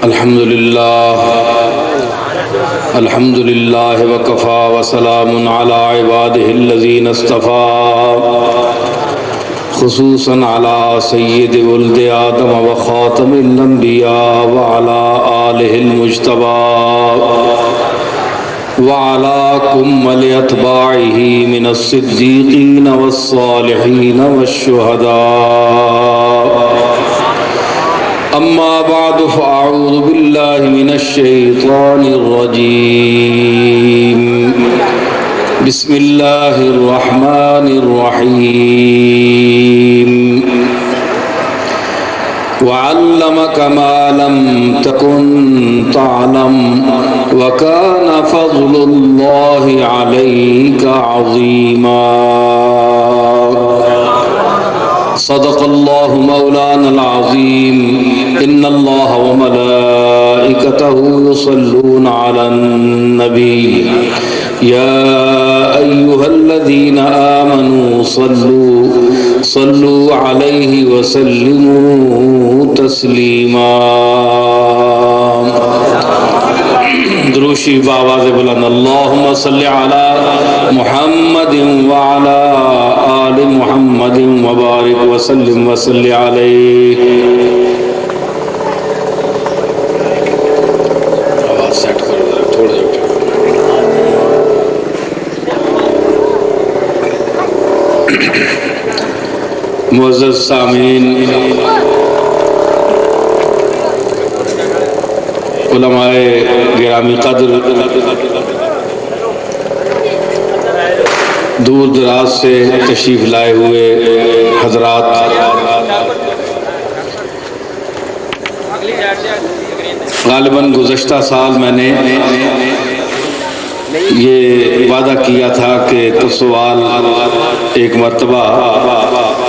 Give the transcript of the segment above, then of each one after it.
الحمد لله وكفى وسلام على عباده الذين اصطفى خصوصا على سيد ولد آدم وخاتم الأنبياء وعلى آله المجتبى وعلى كمل أتباعه من الصديقين والصالحين والشهداء. أما بعد فأعوذ بالله من الشيطان الرجيم. بسم الله الرحمن الرحيم. وعلمك ما لم تكن تعلم وكان فضل الله عليك عظيما. صدق الله مولانا العظيم. إن الله وملائكته يصلون على النبي يا أيها الذين آمنوا صلوا عليه وسلموا تسليما. دروشی بآواز بلند اللہم صلی علی محمد وعلی آل محمد وبارک وسلم وصلی علیہ. آواز سیٹ کرو تھوڑا جا. معزز سامعین، علماء گرامی قدر، دور دراز سے تشریف لائے ہوئے حضرات، غالباً گزشتہ سال میں نے یہ وعدہ کیا تھا کہ سوال ایک مرتبہ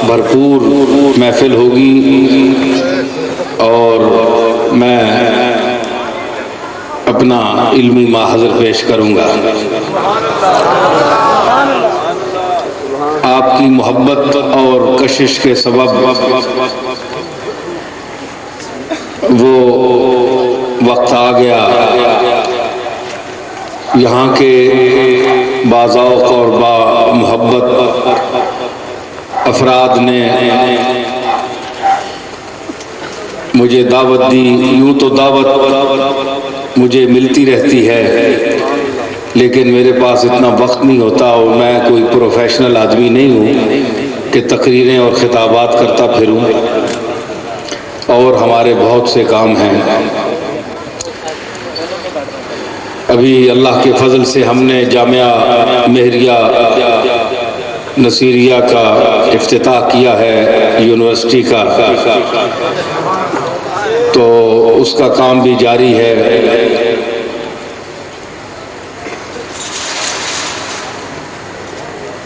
بھرپور محفل ہوگی اور میں اپنا علمی محاضر پیش کروں گا. آپ کی محبت اور کشش کے سبب وہ وقت آ گیا. یہاں کے باذوق اور با محبت افراد نے مجھے دعوت دی. یوں تو دعوت مجھے ملتی رہتی ہے لیکن میرے پاس اتنا وقت نہیں ہوتا اور میں کوئی پروفیشنل آدمی نہیں ہوں کہ تقریریں اور خطابات کرتا پھروں، اور ہمارے بہت سے کام ہیں. ابھی اللہ کے فضل سے ہم نے جامعہ مہریہ نصیریہ کا افتتاح کیا ہے، یونیورسٹی کا، تو اس کا کام بھی جاری ہے.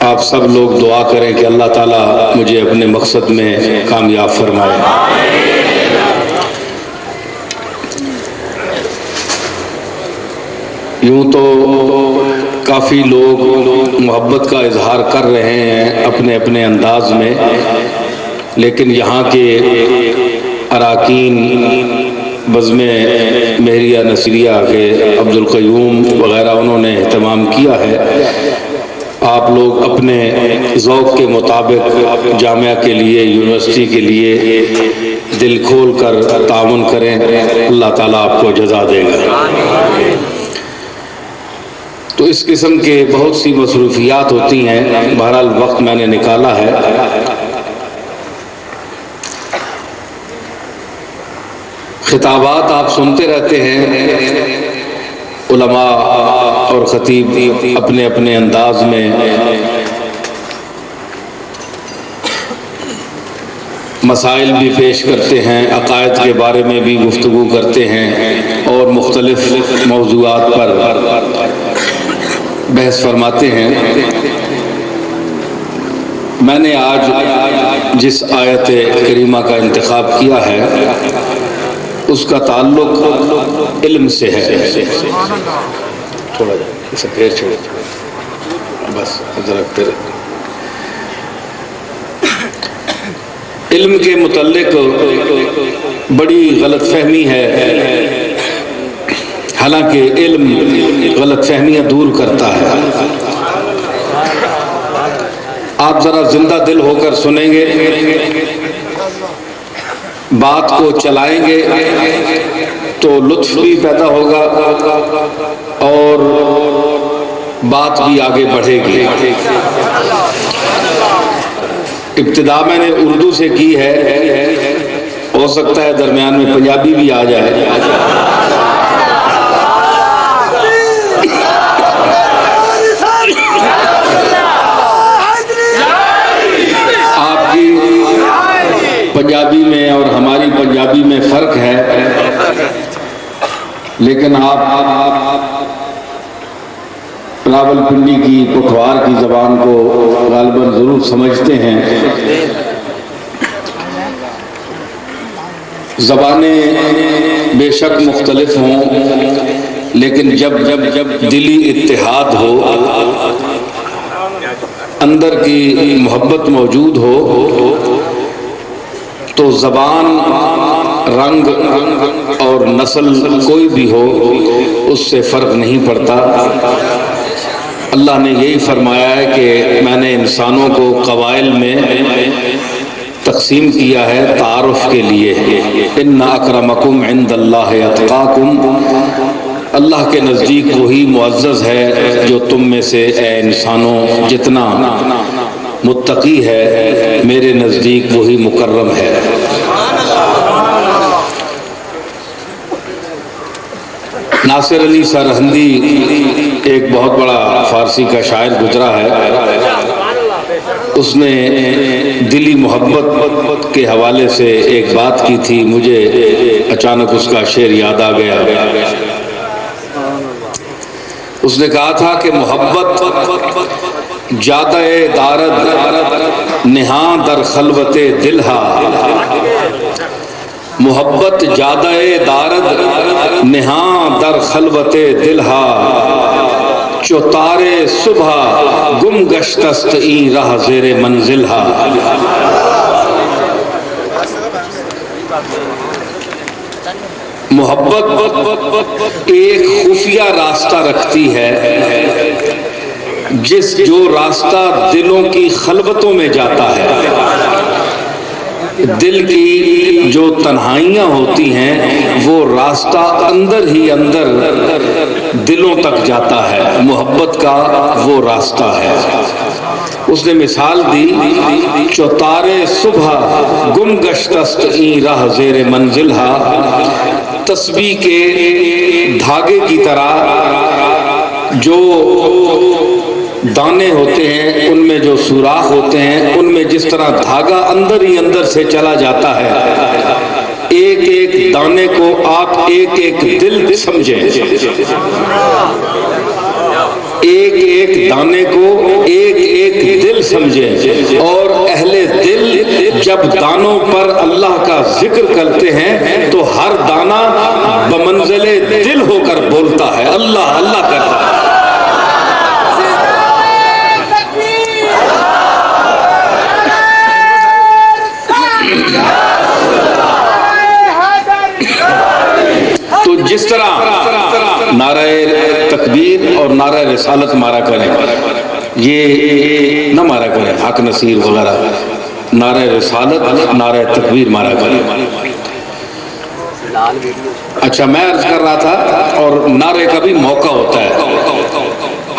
آپ سب لوگ دعا کریں کہ اللہ تعالیٰ مجھے اپنے مقصد میں کامیاب فرمائے. یوں تو کافی لوگ محبت کا اظہار کر رہے ہیں اپنے اپنے انداز میں، لیکن یہاں کے اراکین بزم مہریہ نصیریہ کے عبدالقیوم وغیرہ انہوں نے اہتمام کیا ہے. آپ لوگ اپنے ذوق کے مطابق جامعہ کے لیے، یونیورسٹی کے لیے دل کھول کر تعاون کریں، اللہ تعالیٰ آپ کو جزا دے گا. تو اس قسم کے بہت سی مصروفیات ہوتی ہیں، بہرحال وقت میں نے نکالا ہے. خطابات آپ سنتے رہتے ہیں، علماء اور خطیب اپنے اپنے انداز میں مسائل بھی پیش کرتے ہیں، عقائد کے بارے میں بھی گفتگو کرتے ہیں اور مختلف موضوعات پر بحث فرماتے ہیں. میں نے آج جس آیت کریمہ کا انتخاب کیا ہے اس کا تعلق علم سے ہے. تھوڑا اسے پھیر چھوڑے، بس ذرا پھر. علم کے متعلق بڑی غلط فہمی ہے حالانکہ علم غلط فہمیاں دور کرتا ہے۔ آپ ذرا زندہ دل ہو کر سنیں گے، بات کو چلائیں گے تو لطف بھی پیدا ہوگا اور بات بھی آگے بڑھے گی۔ ابتدا میں نے اردو سے کی ہے، ہو سکتا ہے درمیان میں پنجابی بھی آ جائے۔ آپ کی پنجابی میں اور ہماری پنجابی میں فرق ہے، لیکن آپ راول پنڈی کی پٹھوار کی زبان کو غالباً ضرور سمجھتے ہیں۔ زبانیں بے شک مختلف ہوں، لیکن جب دلی اتحاد ہو، اندر کی محبت موجود ہو، تو زبان، رنگ اور نسل کوئی بھی ہو، اس سے فرق نہیں پڑتا۔ اللہ نے یہی فرمایا ہے کہ میں نے انسانوں کو قبائل میں تقسیم کیا ہے تعارف کے لیے۔ ان اکرمکم عند اللہ اتقاکم، اللہ کے نزدیک وہی معزز ہے جو تم میں سے اے انسانوں جتنا متقی ہے، میرے نزدیک وہی مکرم ہے۔ ناصر علی سرہندی ایک بہت بڑا فارسی کا شاعر گزرا ہے، اس نے دلی محبت کے حوالے سے ایک بات کی تھی، مجھے اچانک اس کا شعر یاد آ گیا۔ اس نے کہا تھا کہ محبت جادہ دارد نہاں در خلوت دلہا، محبت جادہ دارد نہاں در خلوت دلہا، چوتار صبح گم گشتست این راہ زیر منزلہا۔ محبت ایک خفیہ راستہ رکھتی ہے، جو راستہ دلوں کی خلوتوں میں جاتا ہے۔ دل کی جو تنہائیاں ہوتی ہیں وہ راستہ اندر ہی اندر دلوں تک جاتا ہے، محبت کا وہ راستہ ہے۔ اس نے مثال دی، چوتار صبح گم گشتست این راہ زیر منزلہا، تسبیح کے دھاگے کی طرح جو دانے ہوتے ہیں، ان میں جو سوراخ ہوتے ہیں، ان میں جس طرح دھاگا اندر ہی اندر سے چلا جاتا ہے، ایک ایک دانے کو آپ ایک ایک دل سمجھیں، ایک ایک دانے کو ایک ایک دل سمجھیں، اور اہل دل جب دانوں پر اللہ کا ذکر کرتے ہیں تو ہر دانہ بمنزل دل ہو کر بولتا ہے، اللہ اللہ کرتا ہے۔ تو جس طرح نعرہ تکبیر اور نعرہ رسالت مارا کریں، یہ نہ مارا کریں حق نصیر وغیرہ، نعرہ رسالت نعرہ تکبیر مارا کریں۔ اچھا، میں عرض کر رہا تھا، اور نعرے کا بھی موقع ہوتا ہے،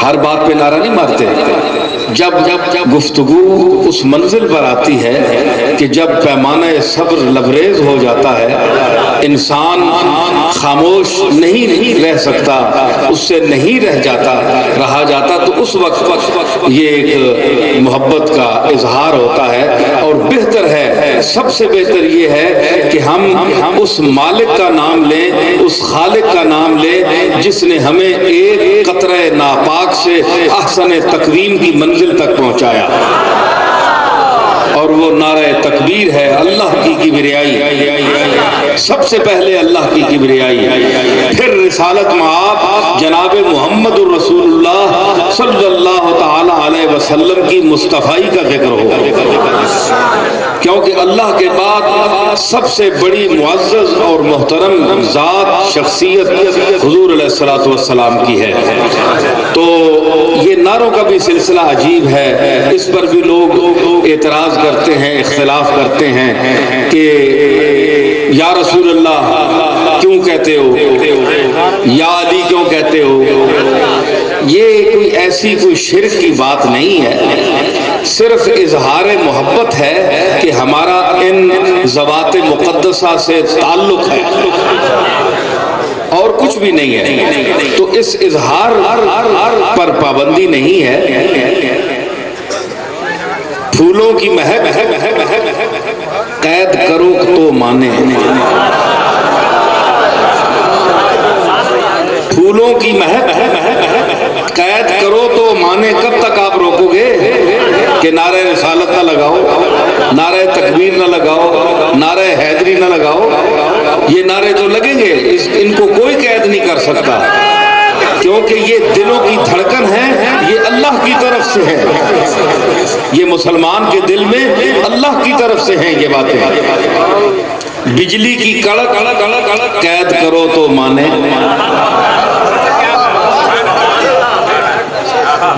ہر بات پہ نعرہ نہیں مارتے۔ جب گفتگو اس منزل پر آتی ہے کہ جب پیمانہ صبر لبریز ہو جاتا ہے، انسان خاموش نہیں رہ سکتا، اس سے نہیں رہا جاتا، تو اس وقت یہ ایک محبت کا اظہار ہوتا ہے۔ اور بہتر ہے، سب سے بہتر یہ ہے کہ ہم اس مالک کا نام لیں، اس خالق کا نام لیں جس نے ہمیں ایک قطرہ ناپاک سے احسن تقویم کی منزل تک پہنچایا، اور وہ نعرہ تکبیر ہے اللہ کی کبریائی، سب سے پہلے اللہ کی کبریائی، پھر رسالت مآب جناب محمد الرسول اللہ صلی اللہ تعالی علیہ وسلم کی مصطفائی کا ذکر ہو، کیونکہ اللہ کے بعد سب سے بڑی معزز اور محترم ذات شخصیت حضور علیہ الصلوۃ والسلام کی ہے۔ تو یہ نعروں کا بھی سلسلہ عجیب ہے، اس پر بھی لوگ اعتراض کرتے ہیں، اختلاف کرتے ہیں کہ یا رسول اللہ کیوں کہتے ہو، یا علی کیوں کہتے ہو۔ یہ کوئی ایسی کوئی شرک کی بات نہیں ہے، صرف اظہار محبت ہے کہ ہمارا ان ذوات مقدسہ سے تعلق ہے اور کچھ بھی نہیں ہے، تو اس اظہار پر پابندی نہیں ہے۔ پھولوں کی مہک قید کرو تو مانے، پھولوں کی مہک قید کرو تو مانے، کب تک آپ روکو گے کہ نعرہ رسالت نہ لگاؤ، نعرہ تکبیر نہ لگاؤ، نعرہ حیدری نہ لگاؤ۔ یہ نعرے تو لگیں گے، ان کو کوئی قید نہیں کر سکتا، کیونکہ یہ دلوں کی دھڑکن ہے، یہ اللہ کی طرف سے ہے، یہ مسلمان کے دل میں اللہ کی طرف سے ہیں یہ باتیں۔ بجلی کی کڑک قید کرو تو مانے،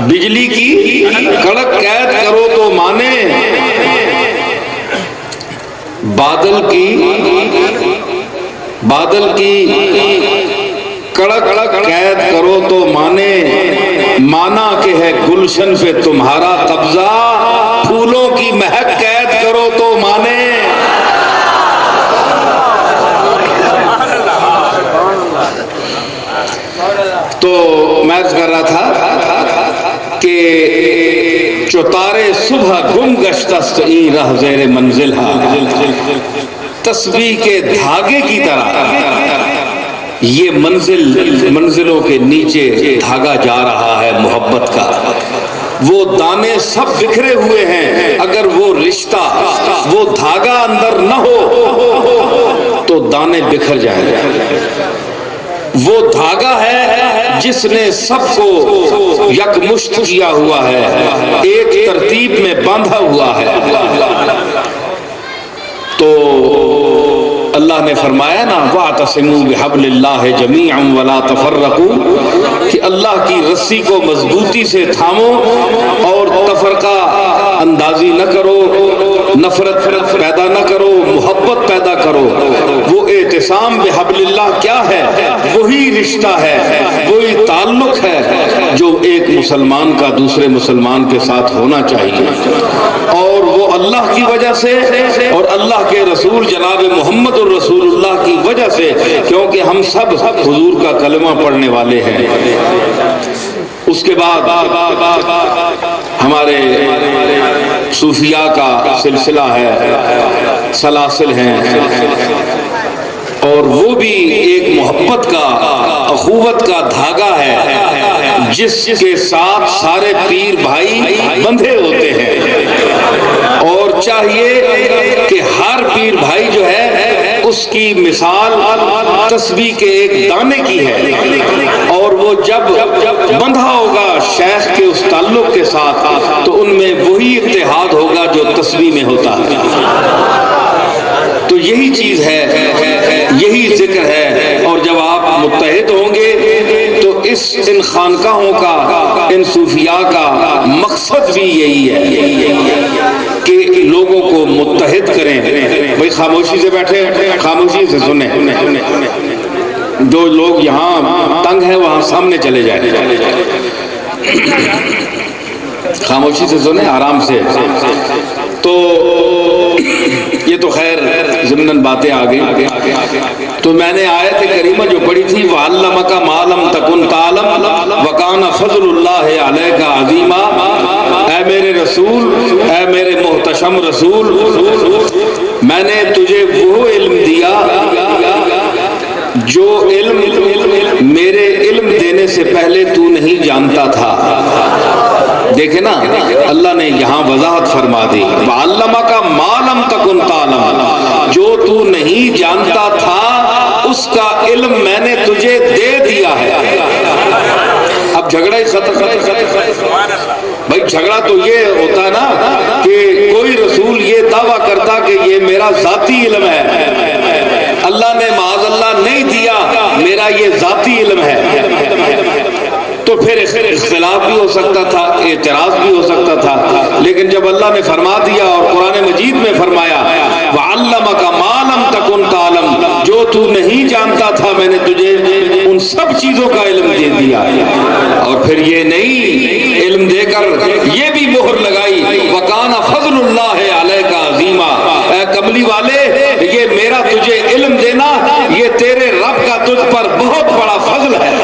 بجلی کی کڑک قید کرو تو مانے، بادل کی کڑک قید کرو تو مانے، مانا کہ ہے گلشن پہ تمہارا قبضہ، پھولوں کی مہک قید کرو تو مانے۔ تو میں کر رہا تھا کہ چوتارے صبح گم گشتست این رہ زیر منزل ہا، تسبیح کے دھاگے کی طرح یہ منزلوں کے نیچے دھاگا جا رہا ہے محبت کا، وہ دانے سب بکھرے ہوئے ہیں، اگر وہ رشتہ وہ دھاگا اندر نہ ہو تو دانے بکھر جائیں گے۔ وہ دھاگا ہے جس نے سب کو یک مشت کیا ہوا ہے، ایک ترتیب میں باندھا ہوا ہے۔ تو اللہ نے فرمایا نا وَاعْتَصِمُوا بِحَبْلِ اللَّهِ جَمِيعًا وَلَا تَفَرَّقُوا، کہ اللہ کی رسی کو مضبوطی سے تھامو اور تفرقہ اندازی نہ کرو، نفرت پیدا نہ کرو، محبت پیدا کرو۔ وہ اعتصام بحبل اللہ کیا ہے؟ وہی رشتہ ہے، وہی تعلق ہے جو ایک مسلمان کا دوسرے مسلمان کے ساتھ ہونا چاہیے، اور وہ اللہ کی وجہ سے اور اللہ کے رسول جناب محمد الرسول اللہ کی وجہ سے، کیونکہ ہم سب حضور کا کلمہ پڑھنے والے ہیں۔ اس کے بعد ہمارے صوفیاء کا سلسلہ ہے، سلاسل ہیں، اور وہ بھی ایک محبت کا، اخوت کا دھاگا ہے جس کے ساتھ سارے پیر بھائی بندھے ہوتے ہیں، اور چاہیے کہ ہر پیر بھائی جو ہے اس کی مثال تسبیح کے ایک دانے کی ہے، اور وہ جب بندھا ہوگا شیخ کے اس تعلق کے ساتھ تو ان میں وہی اتحاد ہوگا جو تسبیح میں ہوتا ہے۔ تو یہی چیز ہے، یہی ذکر ہے، اور جب آپ متحد ہوں گے تو ان خانقاہوں کا، ان صوفیاء کا مقصد بھی یہی ہے کہ لوگوں کو متحد کریں۔ بھئی خاموشی سے بیٹھے، خاموشی سے سنیں، جو لوگ یہاں تنگ ہیں وہاں سامنے چلے جائیں، خاموشی سے سنیں، آرام سے۔ تو یہ تو خیر ضمناً باتیں آ گئی، تو میں نے آیت کریمہ جو پڑھی تھی وَعَلَّمَكَ مَا لَمْ تَكُنْ تَعْلَمْ وَكَانَ فَضْلُ اللَّهِ عَلَيْكَ عَظِيمًا، اے میرے رسول، اے میرے محتشم رسول، میں نے تجھے وہ علم دیا جو علم میرے علم دینے سے پہلے تو نہیں جانتا تھا۔ دیکھیں نا اللہ نے یہاں وضاحت فرما دی وَعَلَّمَكَ مَا لَمْ تَكُنْ تَعْلَمُ، جو تو نہیں جانتا تھا اس کا علم میں نے تجھے دے دیا ہے۔ اب جھگڑا ہی ختم۔ بھائی جھگڑا تو یہ ہوتا ہے نا کہ کوئی رسول یہ دعویٰ کرتا کہ یہ میرا ذاتی علم ہے، اللہ نے معاذ اللہ نہیں دیا، میرا یہ ذاتی علم ہے، تو پھر اختلاف بھی ہو سکتا تھا، اعتراض بھی ہو سکتا تھا۔ لیکن جب اللہ نے فرما دیا اور قرآن مجید میں فرمایا وَعَلَّمَكَ مَا لَمْ تَكُنْ تَعْلَمُ، جو تو نہیں جانتا تھا میں نے تجھے ان سب چیزوں کا علم دے دیا۔ اور پھر یہ نہیں علم دے کر یہ بھی مہر لگائی وَكَانَ فَضْلُ اللَّهِ عَلَيْكَ عَظِيمًا، اے کملی والے یہ میرا تجھے علم دینا یہ تیرے رب کا تجھ پر بہت بڑا فضل ہے۔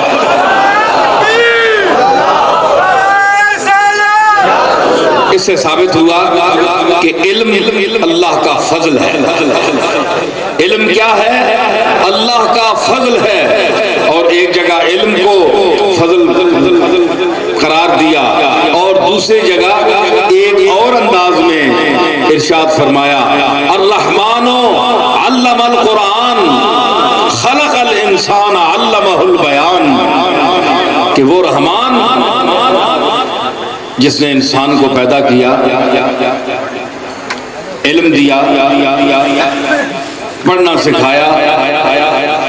اس سے ثابت ہوا کہ علم اللہ کا فضل ہے۔ علم کیا ہے؟ اللہ کا فضل ہے۔ اور ایک جگہ علم کو فضل قرار دیا اور دوسری جگہ ایک اور انداز میں ارشاد فرمایا الرحمن علم القرآن خلق الانسان علمہ البیان، کہ وہ رحمان جس نے انسان کو پیدا کیا، علم دیا، پڑھنا سکھایا،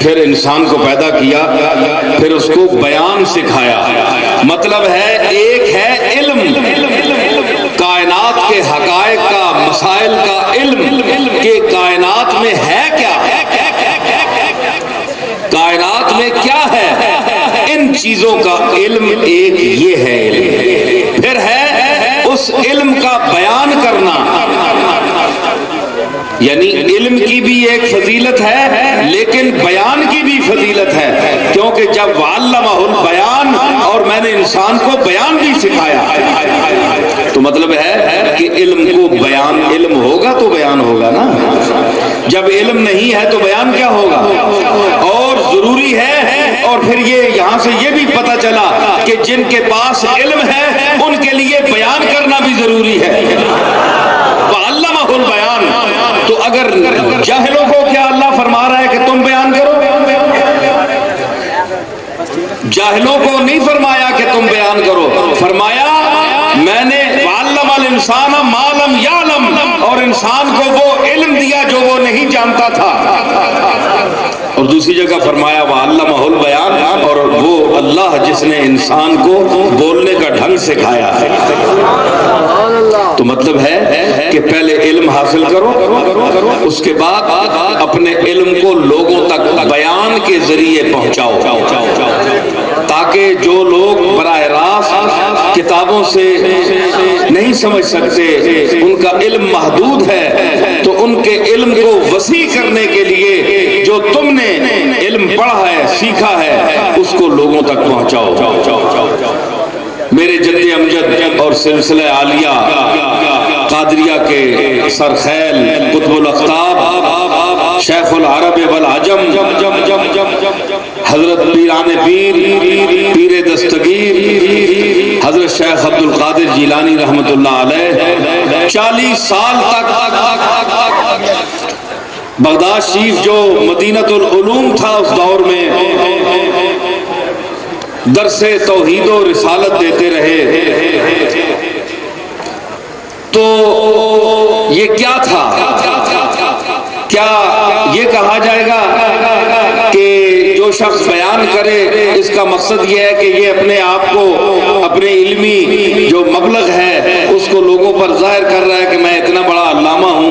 پھر انسان کو پیدا کیا، پھر اس کو بیان سکھایا۔ مطلب ہے ایک ہے علم کائنات کے حقائق کا، مسائل کا علم کہ کائنات میں ہے کیا، کائنات میں کیا ہے، ان چیزوں کا علم ایک یہ ہے علم۔ پھر ہے اس علم کا بیان کرنا، یعنی علم کی بھی ایک فضیلت ہے لیکن بیان کی بھی فضیلت ہے، کیونکہ جب وَعَلَّمَهُ الْبَيَانَ اور میں نے انسان کو بیان بھی سکھایا، تو مطلب ہے کہ علم کو بیان، علم ہوگا تو بیان ہوگا نا، جب علم نہیں ہے تو بیان کیا ہوگا؟ اور ضروری ہے، اور پھر یہ یہاں سے یہ بھی پتہ چلا کہ جن کے پاس علم ہے ان کے لیے بیان کرنا بھی ضروری ہے۔ وَعَلَّمَهُ الْبَيَانَ، تو اگر جاہلوں کو کیا اللہ فرما رہا ہے کہ تم بیان کرو؟ جاہلوں کو نہیں فرمایا کہ تم بیان کرو، فرمایا میں نے وَعَلَّمَ الْإِنسَانَ مَا لَمْ يَعْلَمْ، اور انسان کو وہ علم دیا جو وہ نہیں جانتا تھا۔ اور دوسری جگہ فرمایا وَعَلَّمَهُ الْبَيَانَ، اور وہ اللہ جس نے انسان کو بولنے کا ڈھنگ سکھایا ہے۔ تو مطلب ہے کہ پہلے علم حاصل کرو، اس کے بعد اپنے علم کو لوگوں تک بیان کے ذریعے پہنچاؤ، تاکہ جو لوگ براہ راست کتابوں سے نہیں سمجھ سکتے، ان کا علم محدود ہے، تو ان کے علم کو وسیع کرنے کے لیے جو تم نے علم پڑھا ہے، سیکھا ہے، اس کو لوگوں تک پہنچاؤ۔ میرے جد امجد اور سلسلہ عالیہ قادریہ کے سرخیل قطب الاقطاب شیخ العرب والعجم حضرت پیران پیر، پیر دستگیر حضرت شیخ عبد القادر جیلانی رحمت اللہ علیہ 40 سال تک بغداد شریف جو مدینۃ العلوم تھا اس دور میں درس توحید و رسالت دیتے رہے۔ تو یہ کیا تھا؟ کیا یہ کہا جائے گا کہ جو شخص بیان کرے اس کا مقصد یہ ہے کہ یہ اپنے آپ کو، اپنے علمی جو مبلغ ہے اس کو لوگوں پر ظاہر کر رہا ہے کہ میں اتنا بڑا علامہ ہوں؟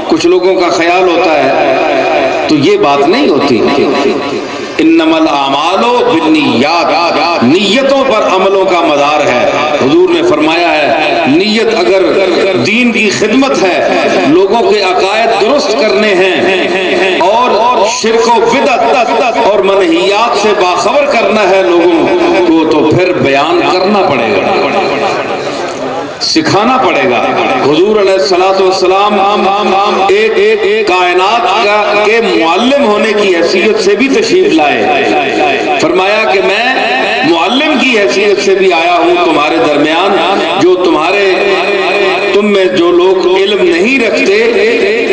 کچھ لوگوں کا خیال ہوتا ہے، تو یہ بات نہیں ہوتی۔ انما الاعمال بالنیات، نیتوں پر عملوں کا مدار ہے۔ حضور نے فرمایا ہے نیت اگر دین کی خدمت ہے، لوگوں کے عقائد درست کرنے ہیں اور شرک و بدعت اور منہیات سے باخبر کرنا ہے لوگوں کو، تو پھر بیان کرنا پڑے گا، سکھانا پڑے گا۔ حضور علیہ السلام ایک کائنات کے معلم ہونے کی حیثیت سے بھی تشریف لائے، فرمایا کہ میں معلم کی حیثیت سے بھی آیا ہوں تمہارے درمیان، جو تم میں جو لوگ علم نہیں رکھتے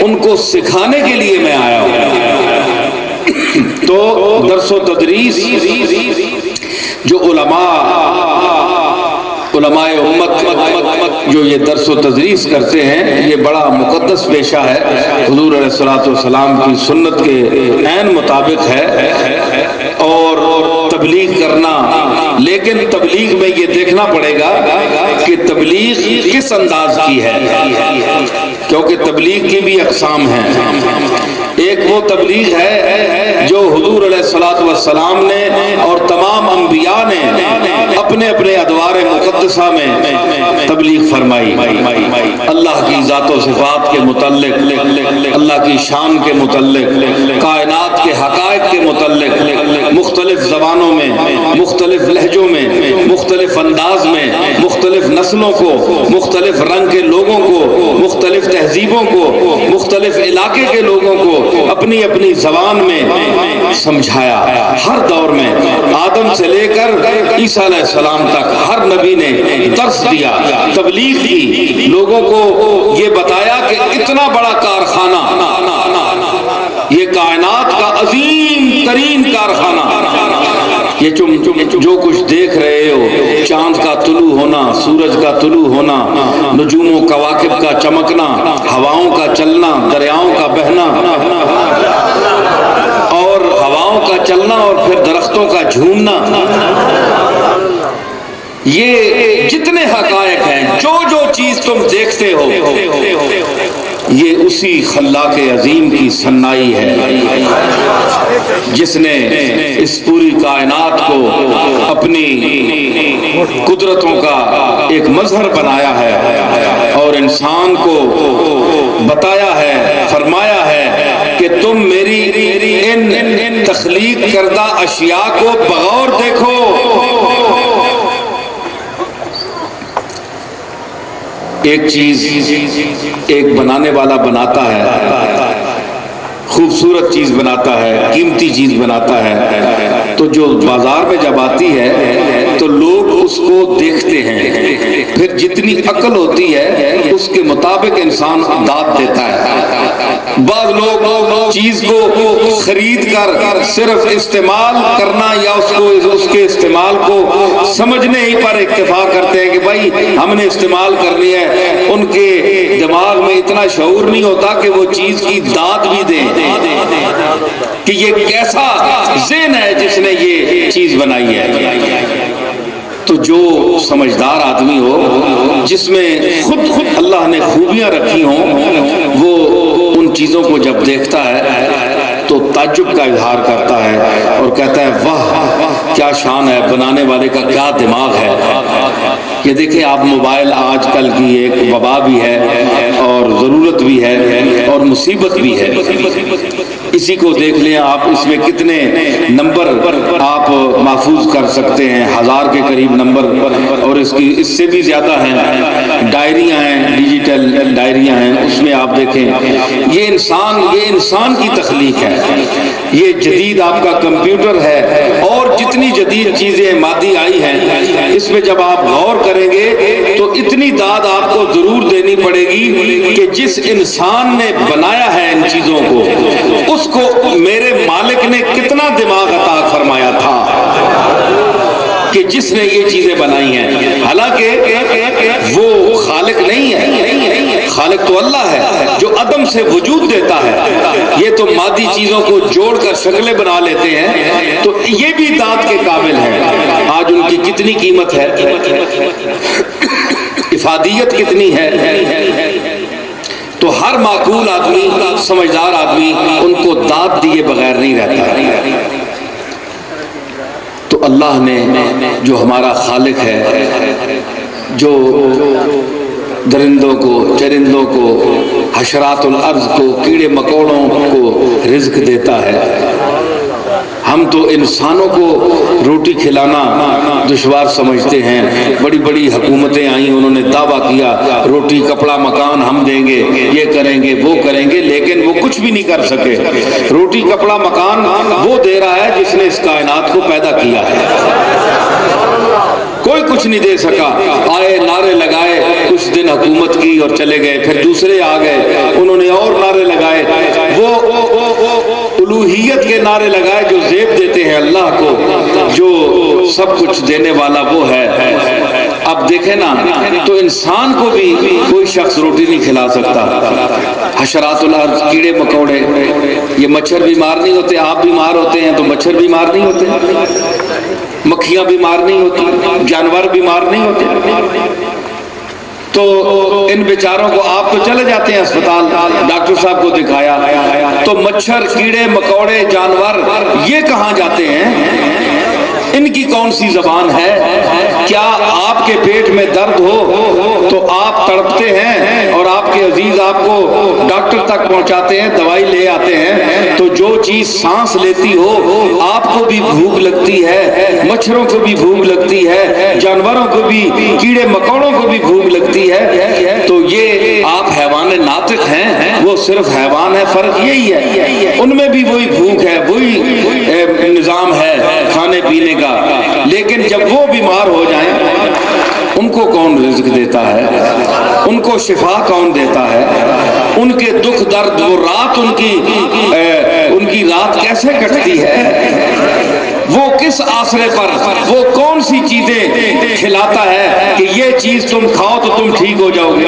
ان کو سکھانے کے لیے میں آیا ہوں۔ تو درس و تدریس جو علماء امت جو یہ درس و تدریس کرتے ہیں، یہ بڑا مقدس پیشہ ہے، حضور علیہ الصلوۃ والسلام کی سنت کے عین مطابق ہے، اور تبلیغ کرنا، لیکن تبلیغ میں یہ دیکھنا پڑے گا کہ تبلیغ کس انداز کی ہے، کیونکہ تبلیغ کی بھی اقسام ہیں۔ ایک وہ تبلیغ ہے جو حضور علیہ الصلوۃ والسلام نے اور تمام انبیاء نے اپنے اپنے ادوار مقدسہ میں تبلیغ فرمائی، اللہ کی ذات و صفات کے متعلق، اللہ کی شان کے متعلق، کائنات کے حقائق کے متعلق، مختلف زبانوں میں، مختلف لہجوں میں، مختلف انداز میں، مختلف نسلوں کو، مختلف رنگ کے لوگوں کو، مختلف تہذیبوں کو، مختلف علاقے کے لوگوں کو اپنی اپنی زبان میں سمجھایا۔ ہر دور میں آدم سے لے کر عیسیٰ علیہ السلام تک ہر نبی نے درس دیا، تبلیغ کی، لوگوں کو یہ بتایا کہ اتنا بڑا کارخانہ، یہ کائنات کا عظیم ترین کارخانہ، یہ جو کچھ دیکھ رہے ہو، چاند کا طلوع ہونا، سورج کا طلوع ہونا، نجوم و کواکب کا چمکنا، ہواؤں کا چلنا، دریاؤں کا بہنا، اور ہواؤں کا چلنا اور پھر درختوں کا جھومنا، یہ جتنے حقائق ہیں، جو چیز تم دیکھتے ہو، یہ اسی خلاق عظیم کی صنائی ہے جس نے اس پوری کائنات کو اپنی قدرتوں کا ایک مظہر بنایا ہے، اور انسان کو بتایا ہے، فرمایا ہے کہ تم میری ان تخلیق کردہ اشیاء کو بغور دیکھو۔ ایک چیز ایک بنانے والا بناتا ہے، خوبصورت چیز بناتا ہے، قیمتی چیز بناتا ہے، تو جو بازار میں جب آتی ہے تو لوگ اس کو دیکھتے ہیں، پھر جتنی عقل ہوتی ہے اس کے مطابق انسان داد دیتا ہے۔ بعض لوگ چیز کو خرید کر صرف استعمال کرنا یا اس کے استعمال کو سمجھنے ہی پر اکتفا کرتے ہیں کہ بھائی ہم نے استعمال کرنی ہے، ان کے دماغ میں اتنا شعور نہیں ہوتا کہ وہ چیز کی داد بھی دیں کہ یہ کیسا ذہن ہے جس نے یہ چیز بنائی ہے۔ تو جو سمجھدار آدمی ہو، جس میں خود اللہ نے خوبیاں رکھی ہوں، وہ ان چیزوں کو جب دیکھتا ہے تو تعجب کا اظہار کرتا ہے اور کہتا ہے واہ کیا شان ہے، بنانے والے کا کیا دماغ ہے۔ یہ دیکھیں آپ، موبائل آج کل کی ایک وبا بھی ہے اور ضرورت بھی ہے اور مصیبت بھی ہے۔ اسی کو دیکھ لیں آپ، اس میں کتنے نمبر آپ محفوظ کر سکتے ہیں، 1000 کے قریب نمبر، اور اس سے بھی زیادہ ہیں، ڈائریاں ہیں، ڈیجیٹل ڈائریاں ہیں، اس میں آپ دیکھیں یہ انسان کی تخلیق ہے، یہ جدید آپ کا کمپیوٹر ہے، اور جتنی جدید چیزیں مادی آئی ہیں اس میں جب آپ غور کریں گے تو اتنی داد آپ کو ضرور دینی پڑے گی کہ جس انسان نے بنایا ہے ان چیزوں کو، اس کو میرے مالک نے کتنا دماغ عطا فرمایا تھا کہ جس نے یہ چیزیں بنائی ہیں۔ حالانکہ وہ خالق نہیں ہے، خالق تو اللہ ہے جو عدم سے وجود دیتا ہے، یہ تو مادی چیزوں کو جوڑ کر شکلیں بنا لیتے ہیں، تو یہ بھی داد کے قابل ہیں۔ آج ان کی کتنی قیمت ہے، افادیت کتنی ہے، تو ہر معقول آدمی، سمجھدار آدمی ان کو داد دیے بغیر نہیں رہتا۔ تو اللہ نے جو ہمارا خالق ہے، جو درندوں کو، چرندوں کو، حشرات الارض کو، کیڑے مکوڑوں کو رزق دیتا ہے، ہم تو انسانوں کو روٹی کھلانا دشوار سمجھتے ہیں۔ بڑی بڑی حکومتیں آئیں، انہوں نے دعویٰ کیا روٹی کپڑا مکان ہم دیں گے، یہ کریں گے وہ کریں گے، لیکن وہ کچھ بھی نہیں کر سکے۔ روٹی کپڑا مکان وہ دے رہا ہے جس نے اس کائنات کو پیدا کیا ہے۔ کوئی کچھ نہیں دے سکا. آئے نعرے لگائے, کچھ دن حکومت کی اور چلے گئے, پھر دوسرے آ گئے, انہوں نے اور نعرے لگائے, وہ الوہیت کے نعرے لگائے جو زیب دیتے ہیں اللہ کو, جو سب کچھ دینے والا وہ ہے. اب دیکھیں نا, تو انسان کو بھی کوئی شخص روٹی نہیں کھلا سکتا. حشرات الارض, کیڑے مکوڑے, یہ مچھر بیمار نہیں ہوتے, آپ بیمار ہوتے ہیں تو مچھر بیمار نہیں ہوتے, مکھیاں بیمار نہیں ہوتی, جانور بیمار نہیں ہوتے. تو ان بیچاروں کو آپ تو چلے جاتے ہیں اسپتال, ڈاکٹر صاحب کو دکھایا, تو مچھر, کیڑے مکوڑے, جانور یہ کہاں جاتے ہیں؟ ان کی کون سی زبان ہے؟ کیا آپ کے پیٹ میں درد ہو تو آپ تڑپتے ہیں اور آپ کے عزیز آپ کو ڈاکٹر تک پہنچاتے ہیں, دوائی لے آتے ہیں, تو جو چیز سانس لیتی ہو آپ کو بھی بھوک لگتی ہے, مچھروں کو بھی بھوک لگتی ہے, جانوروں کو بھی, کیڑے مکوڑوں کو بھی بھوک لگتی ہے. تو یہ آپ حیوان ناطق ہیں, وہ صرف حیوان ہے, فرق یہی ہے, ان میں بھی وہی بھوک ہے, وہی نظام ہے کھانے پینے کا. لیکن جب وہ بیمار ہو جائیں, ان کو کون رزق دیتا ہے؟ ان کو شفا کون دیتا ہے؟ ان کے دکھ درد, وہ رات ان کی رات کیسے کٹتی ہے؟ وہ کس آسرے پر, وہ کون سی چیزیں کھلاتا ہے کہ یہ چیز تم کھاؤ تو تم ٹھیک ہو جاؤ گے؟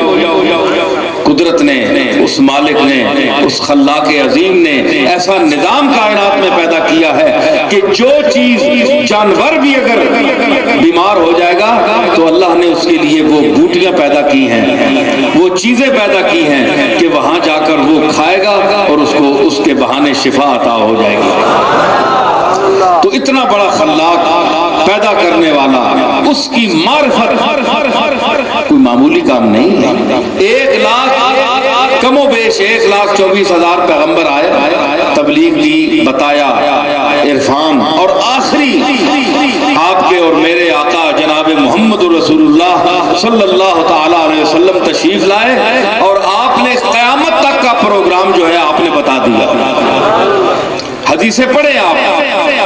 قدرت نے, اس مالک نے, اس خلاق عظیم نے ایسا نظام کائنات میں پیدا کیا ہے کہ جو چیز, جانور بھی اگر بیمار ہو جائے گا تو اللہ نے اس کے لیے وہ بوٹیاں پیدا کی ہیں, وہ چیزیں پیدا کی ہیں کہ وہاں جا کر وہ کھائے گا اور اس کو اس کے بہانے شفا عطا ہو جائے گی. تو اتنا بڑا خلاق, پیدا کرنے والا, اس کی معرفت کوئی معمولی کام نہیں ہے. 1 لاکھ کم و بیش 1,24,000 پیغمبر آئے, تبلیغ دی, بتایا, عرفان, اور آخری آپ کے اور میرے آقا جناب محمد رسول اللہ صلی اللہ تعالی علیہ وسلم تشریف لائے, اور آپ نے قیامت تک کا پروگرام جو ہے آپ نے بتا دیا. حدیثیں پڑھیں, آپ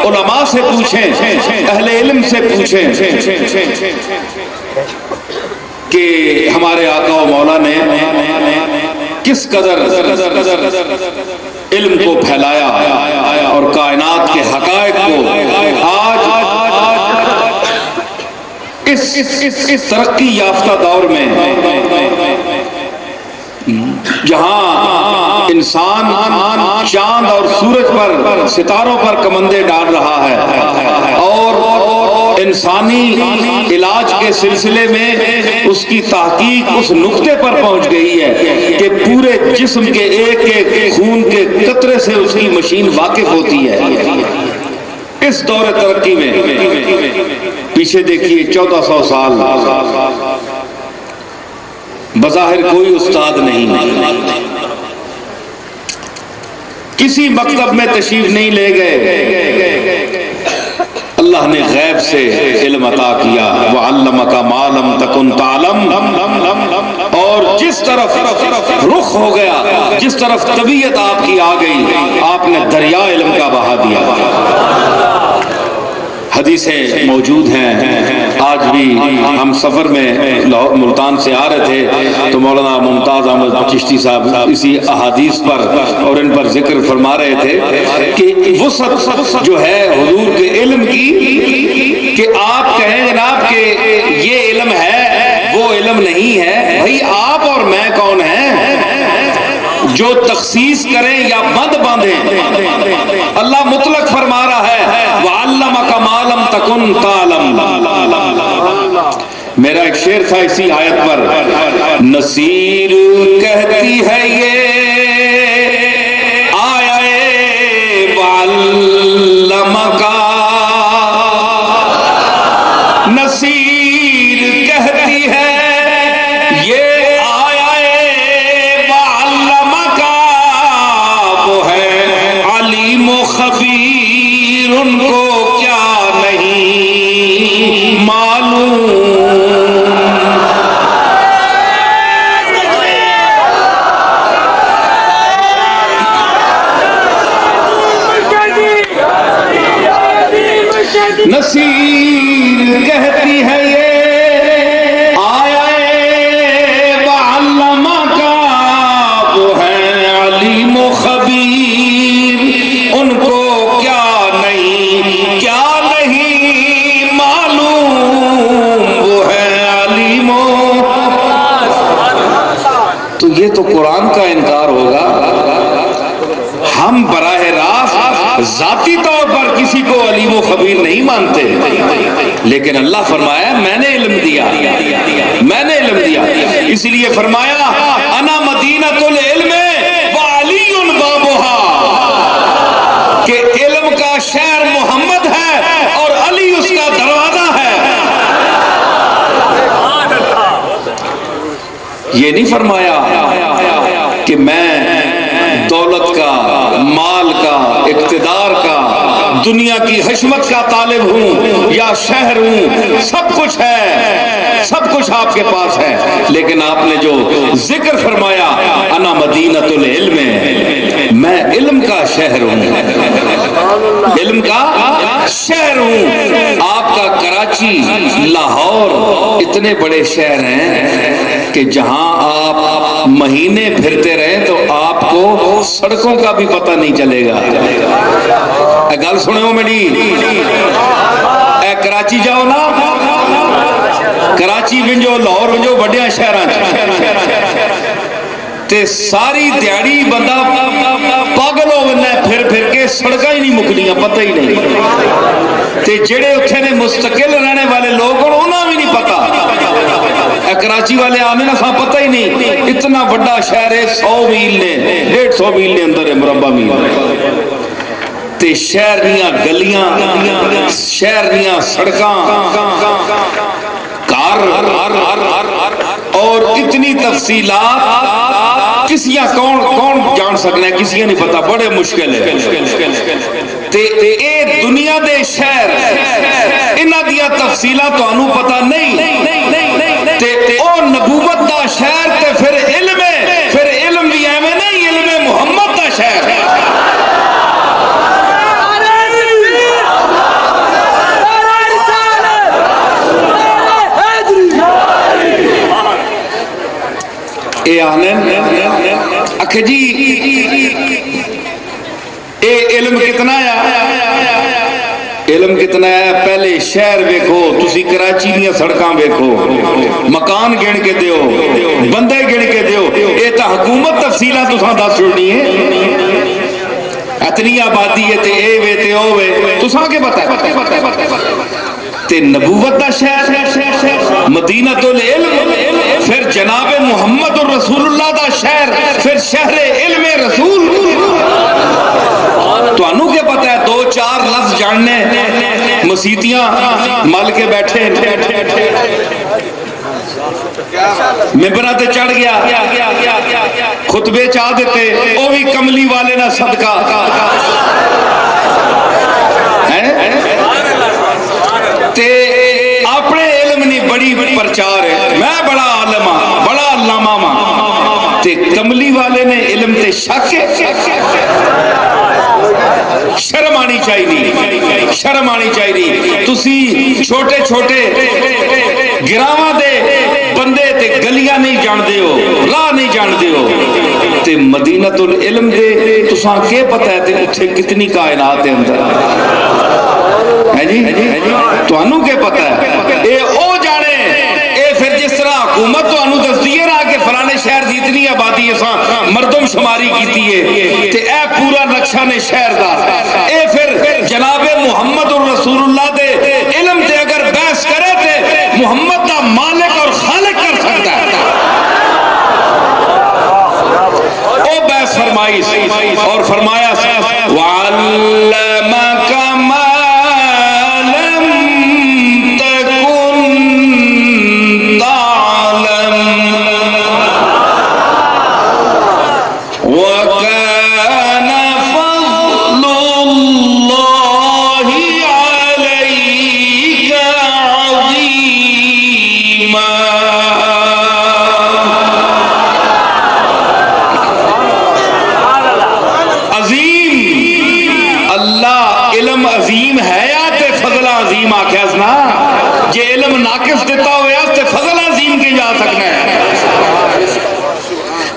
علماء سے پوچھیں, اہل علم سے پوچھیں کہ ہمارے آقا و مولا نے کس قدر علم کو پھیلایا اور کائنات کے حقائق کو آج اس ترقی یافتہ دور میں, جہاں انسان چاند اور سورج پر, ستاروں پر کمندے ڈال رہا ہے, اور انسانی علاج کے سلسلے میں اس کی تحقیق اس نقطے پر پہنچ گئی ہے کہ پورے جسم کے ایک ایک خون کے قطرے سے اس کی مشین واقف ہوتی ہے. اس دور ترقی میں پیچھے دیکھیے 1400 سال بظاہر کوئی استاد نہیں, کسی مکتب میں تشریف نہیں لے گئے, اللہ نے غیب سے علم عطا کیا. وَعَلَّمَكَ مَا لَمْ تَكُنْ تَعْلَمْ, اور جس طرف رخ ہو گیا, جس طرف طبیعت آپ کی آ گئی, آپ نے دریا علم کا بہا دیا. حدیثیں موجود ہیں. آج بھی ہم سفر میں ملتان سے آ رہے تھے تو مولانا ممتاز احمد چشتی صاحب اسی احادیث پر اور ان پر ذکر فرما رہے تھے کہ وسعت جو ہے حضور کے علم کی, کہ آپ کہیں جناب کہ یہ علم ہے, وہ علم نہیں ہے. بھائی آپ اور میں کون ہیں جو تخصیص کریں یا بند باندھیں؟ اللہ مطلق فرما رہا ہے وَعَلَّمَكَ مَا لَمْ تَكُنْ تَعْلَمْ. میرا ایک شعر تھا اسی آیت پر, نصیر کہتی ہے یہ آیا وَعَلَّمَكَ, نصیر کہتی ہے یہ آیا وَعَلَّمَكَ, وہ ہے علیم و خبیر, ان کو کیا نہیں معلوم. نصیر کہتی ہے یہ ذاتی طور پر کسی کو علیم و خبیر نہیں مانتے، لیکن اللہ فرمایا میں نے علم دیا، میں نے علم دیا. اس لیے فرمایا انا مدینۃ العلم وعلی بابھا، کہ علم کا شہر محمد ہے اور علی اس کا دروازہ ہے. یہ نہیں فرمایا کہ میں دولت کا، مال کا، اقتدار کا، دنیا کی حشمت کا طالب ہوں یا شہر ہوں، سب کچھ ہے، سب کچھ آپ کے پاس ہے. لیکن آپ نے جو ذکر فرمایا انا مدینۃ العلم، میں علم کا شہر ہوں، علم کا شہر ہوں. آپ کا کراچی، لاہور اتنے بڑے شہر ہیں کہ جہاں آپ مہینے پھرتے رہیں تو آپ کو سڑکوں کا بھی پتہ نہیں چلے گا. گل سنے ہو میری، اے کراچی جاؤ نا، کراچی ونجو، لاہور ونجو، وڈیاں شہراں تے ساری دیہڑی بندہ پاگل ہو بننا ہے، پھر پھر کے سڑکاں ہی نہیں مکدیاں، پتہ ہی نہیں. تے جڑے اتھے نے مستقل رہنے والے لوگ انہاں بھی نہیں پتہ. کراچی والے آنے نا سا پتہ ہی نہیں، اتنا بڑا شہر ہے، 100 میل نے، 150 میل نے اندر ہے، مربع میل. تے شہر دیاں گلیاں، شہر دیاں سڑکاں، کار اور اتنی تفصیلات کسیاں کون جان سکنا ہے، کسیاں نہیں پتا، بڑے مشکل ہے. تے اے دنیا دے شہر انہاں دیاں تفصیلات تانوں پتہ نہیں، تے او نبوت دا شہر تے پھر علم ہے، پھر علم بھی ایویں نہیں، علم محمد دا شہر ہے. اے آنن اکھے جی اے علم کتنا ہے، علم کتنا ہے. پہلے شہر ویکھو، تسی کراچی دیاں سڑکاں ویکھو، مکان گن کے دیو، بندے گن کے دیو. اے تا حکومت تفصیلہ تساں دس چھوڑنی ہے، اتنی آبادی ہے تے اے وے تے او وے، تساں کے پتہ ہے. تے نبوت دا شہر مدینۃ العلم، پھر جناب محمد الرسول اللہ دا شہر، پھر شہر علم رسول. تو انہوں کے پتہ ہے 2-4 لفظ جاننے، مسیتیاں مل کے بیٹھے، ممبرہ تے چڑھ گیا، خطبے چاہ دیتے، وہ بھی کملی والے نہ صدقہ تے اپنے علم نہیں، بڑی پرچار ہے، میں بڑا عالم ہاں، بڑا علامہ ہاں. تے کملی والے نے علم تے شک ہے. شرم آنی چاہیے، شرم آنی چاہیے. تسی چھوٹے چھوٹے گراواں دے بندے تے گلیاں نہیں جاندے ہو، راہ نہیں جاندے ہو، تے مدینۃ العلم دے تساں کے پتہ ہے تے اتھے کتنی کائنات ہے اندر ہے جی. تو انہوں کے پتہ ہے، اے او جانے. اے پھر جس طرح حکومت تو انہوں دس دیئے رہا کہ فلانے شہر دی اتنی آبادی ہے، مردم شماری کیتی ہے، تے اے پورا نقشہ نے شہر دا. اے پھر جناب محمد الرسول اللہ دے علم تے اگر بحث کرے تے محمد دا مالک اور خالق کر سکتا ہے. او بحث فرمائی اور فرمایا وَعَلَّمَكَ مَا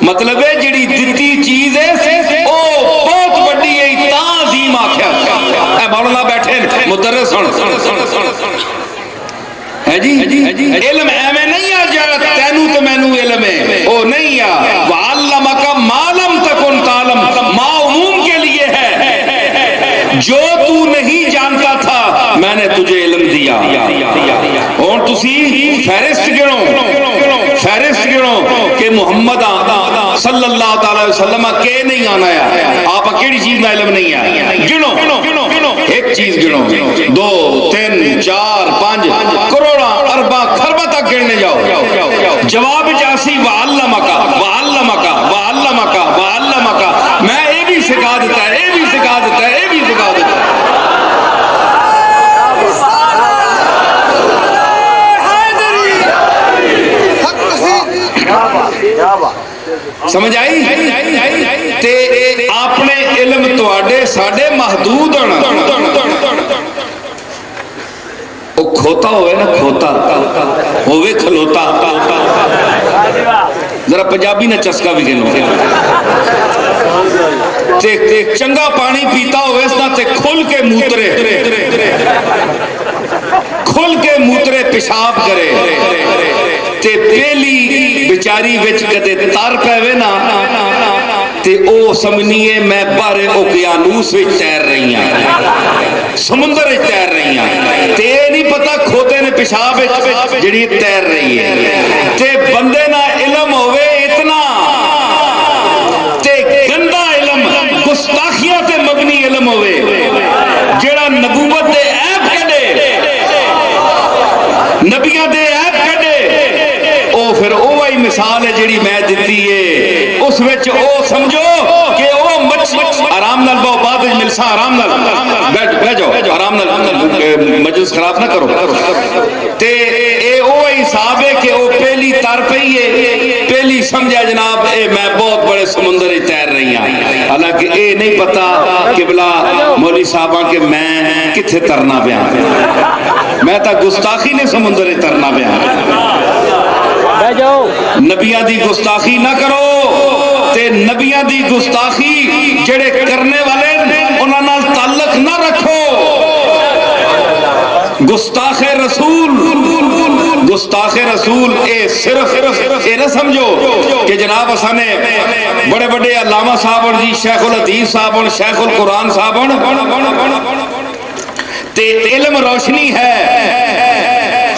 مطلب ہے جڑی دتی چیز ہے او بہت بڑی ہے، تا عظیم آکھیا. اے مولانا بیٹھے مدرس سن ہے جی. علم ایویں نہیں آ جا تینوں تے مینوں علم ہے، او نہیں آ. وعلمک ما لم تکن تعلم، ما عموم کے لیے ہے، جو تو نہیں جانتا تھا میں نے تجھے علم دیا. اور تسی فہرست گنو کہ محمد صلی اللہ تعالی وسلم کے نہیں آنا ہے. آپ کیڑی چیز کا علم نہیں ہے؟ گنو ایک چیز گنو, 2 3 4 5 کروڑا اربا خربا تک گننے جاؤ. جواب جاسی وعلمکا وعلمکا وعلمکا وعلمکا. میں یہ بھی سکھا دیتا ہے, یہ بھی سکھا دیتا ہے, یہ بھی سکھا دیتا ہے. سمجھ آئی؟ تے اپنے علم تواڈے ساڈے محدود ہونا. وہ کھوتا ہوئے نا, کھوتا ہوئے کھلوتا. ذرا پنجابی نہ چسکا بھی گنو. تے چنگا پانی پیتا ہوئے اس تے کھل کے موترے, کھل کے موترے پیشاب کرے. تے پہلی بیچاری وچ کدے تر پے نا تے او سمجھنیے میں باہر اوقیانوس وچ تیر رہی ہاں, سمندر وچ تیر رہی ہاں. تے نہیں پتا کھوتے نے پیشاب وچ جڑی تیر رہی ہے. تے بندے نا علم ہوئے اتنا تے گندا علم, گستاخیاں تے مبنی علم ہوئے جڑا نبوت دے عیب کڈے, نبیاں دے عیب کڈے. او پھر اوہی مثال ہے جڑی میں دتی ہے. اس وچ او سمجھو کہ او مچھلی آرام نال بہو بعد وچ ملسا, آرام نال بیٹھ جاؤ, آرام نال مجلس خراب نہ کرو. تے اے اوہی حساب ہے کہ او پہلی تر پئی ہے, پہلی سمجھا جناب اے میں بہت بڑے سمندر وچ تیر رہی ہاں. حالانکہ اے نہیں پتا کہ بلا مولوی صاحباں کہ میں کتھے ترنا پیا, میں تا گستاخی نے سمندر وچ ترنا پیا. نبیاں دی گستاخی نہ کرو. تے نبیاں دی گستاخی جڑے کرنے والے انہاں نال تعلق نہ رکھو. گستاخ رسول, گستاخ رسول اے صرف اے نہ سمجھو کہ جناب اساں نے بڑے بڑے علامہ صاحب جی, شیخ الحدیث صاحب, شیخ القرآن صاحب, تے علم روشنی ہے,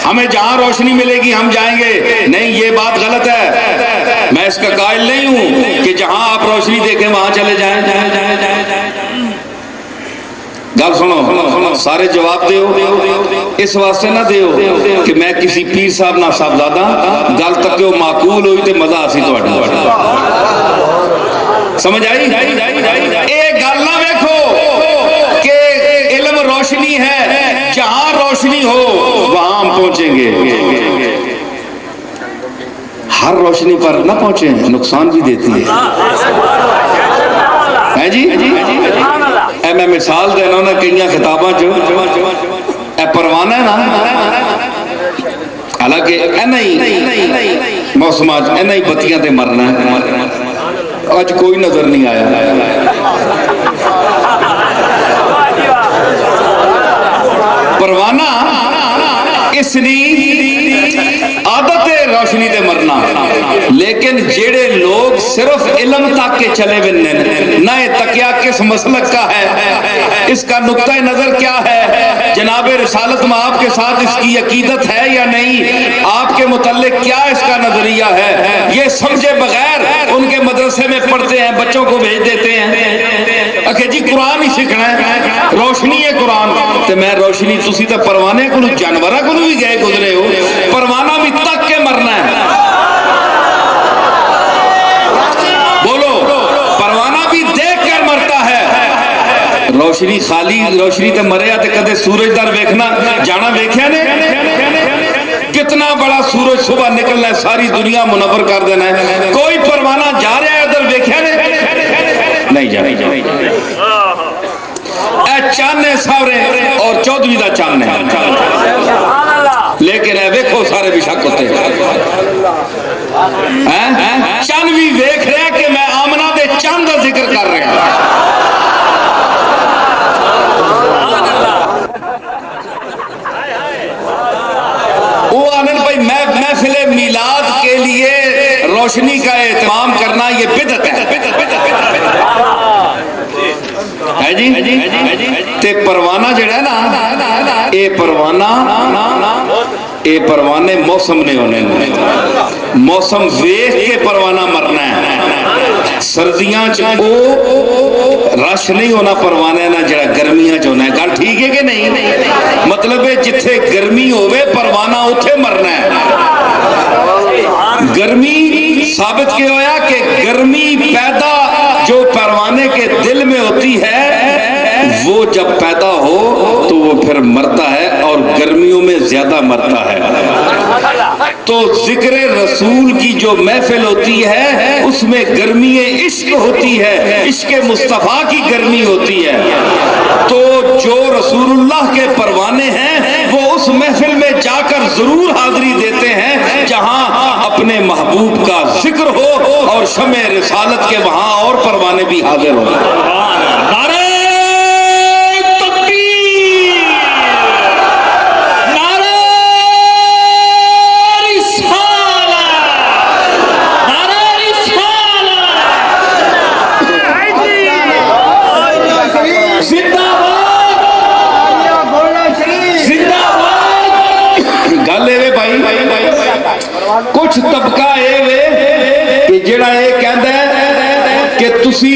ہمیں جہاں روشنی ملے گی ہم جائیں گے. نہیں, یہ بات غلط ہے. میں اس کا قائل نہیں ہوں کہ جہاں آپ روشنی دیکھیں وہاں چلے جائیں. گل سنو, سارے جواب دیو. اس واسطے نہ دیو کہ میں کسی پیر صاحب نہ صاحبزادہ گل تک وہ معقول ہوئی تے مزہ آسی تہاڈا. سمجھ آئی؟ اے گل نہ ویکھو کہ علم روشنی ہے, جہاں روشنی ہو وہاں ہم پہنچیں گے. ہر روشنی پر نہ پہنچیں, نقصان بھی دیتی ہے جی. اے میں مثال دینا نا کئی خطاباں جو اے پروانہ ہے نا, حالانکہ اے نہیں موسم آج اے نہیں بتیاں تے مرنا ہے. آج کوئی نظر نہیں آیا. پروانہ اس نے عادت ہے روشنی دے مرنا, لیکن جیڑے لوگ صرف علم تک کے چلے بننے نہ تکیا کس مسلک کا ہے, اس کا نقطہ نظر کیا ہے, جناب رسالت میں آپ کے ساتھ اس کی عقیدت ہے یا نہیں, آپ کے متعلق کیا اس کا نظریہ ہے, یہ سمجھے بغیر ان کے مدرسے میں پڑھتے ہیں, بچوں کو بھیج دیتے ہیں کہ جی قرآن ہی سیکھنا ہے, روشنی ہے قرآن. تو میں روشنی تسی تو پروانے کو جانورہ کو بھی گئے گزرے ہو, پروانہ بھی تک کے مرنا ہے. بولو, پروانہ بھی دیکھ کر مرتا ہے. روشنی خالی روشنی تے مریا تے کدے سورج در ویکھنا جانا ویکھیا نے, کتنا بڑا سورج صبح نکلنا ہے, ساری دنیا منور کر دینا ہے. کوئی پروانہ جا رہا ہے ادھر ویکھیا نے, نہیں جا رہی. اے چاند ہے سارے اور 14ویں دا چاند ہے, لیکن اے ویکھو سارے بھی شک ہوتے ہیں. چاند بھی ویکھ رہا کہ میں آمنہ دے چاند دا ذکر کر رہا ہوں. وہ آنند بھائی محفل میلاد کے لیے روشنی کا اہتمام کرنا یہ بدعت ہے جی. تے پروانہ جڑا ہے نا اے پروانے موسم نے ہونے موسم ویخ کے پروانہ مرنا ہے سردیاں او رش نہیں ہونا پروانے نا جڑا گرمیاں ہونا ہے گل ٹھیک ہے کہ نہیں مطلب ہے جتھے گرمی ہوئے پروانہ اتھے مرنا ہے گرمی ثابت کیا ہویا کہ گرمی پیدا جو پروانے کے دل میں ہوتی ہے وہ جب پیدا ہو تو وہ پھر مرتا ہے اور گرمیوں میں زیادہ مرتا ہے تو ذکر رسول کی جو محفل ہوتی ہے اس میں گرمی عشق ہوتی ہے عشق مصطفیٰ کی گرمی ہوتی ہے تو جو رسول اللہ کے پروانے ہیں وہ اس محفل میں جا کر ضرور حاضری دیتے ہیں جہاں اپنے محبوب کا ذکر ہو اور شمع رسالت کے وہاں اور پروانے بھی حاضر ہوں کچھ طبقہ کہ جڑا یہ کہتا ہے کہ تسی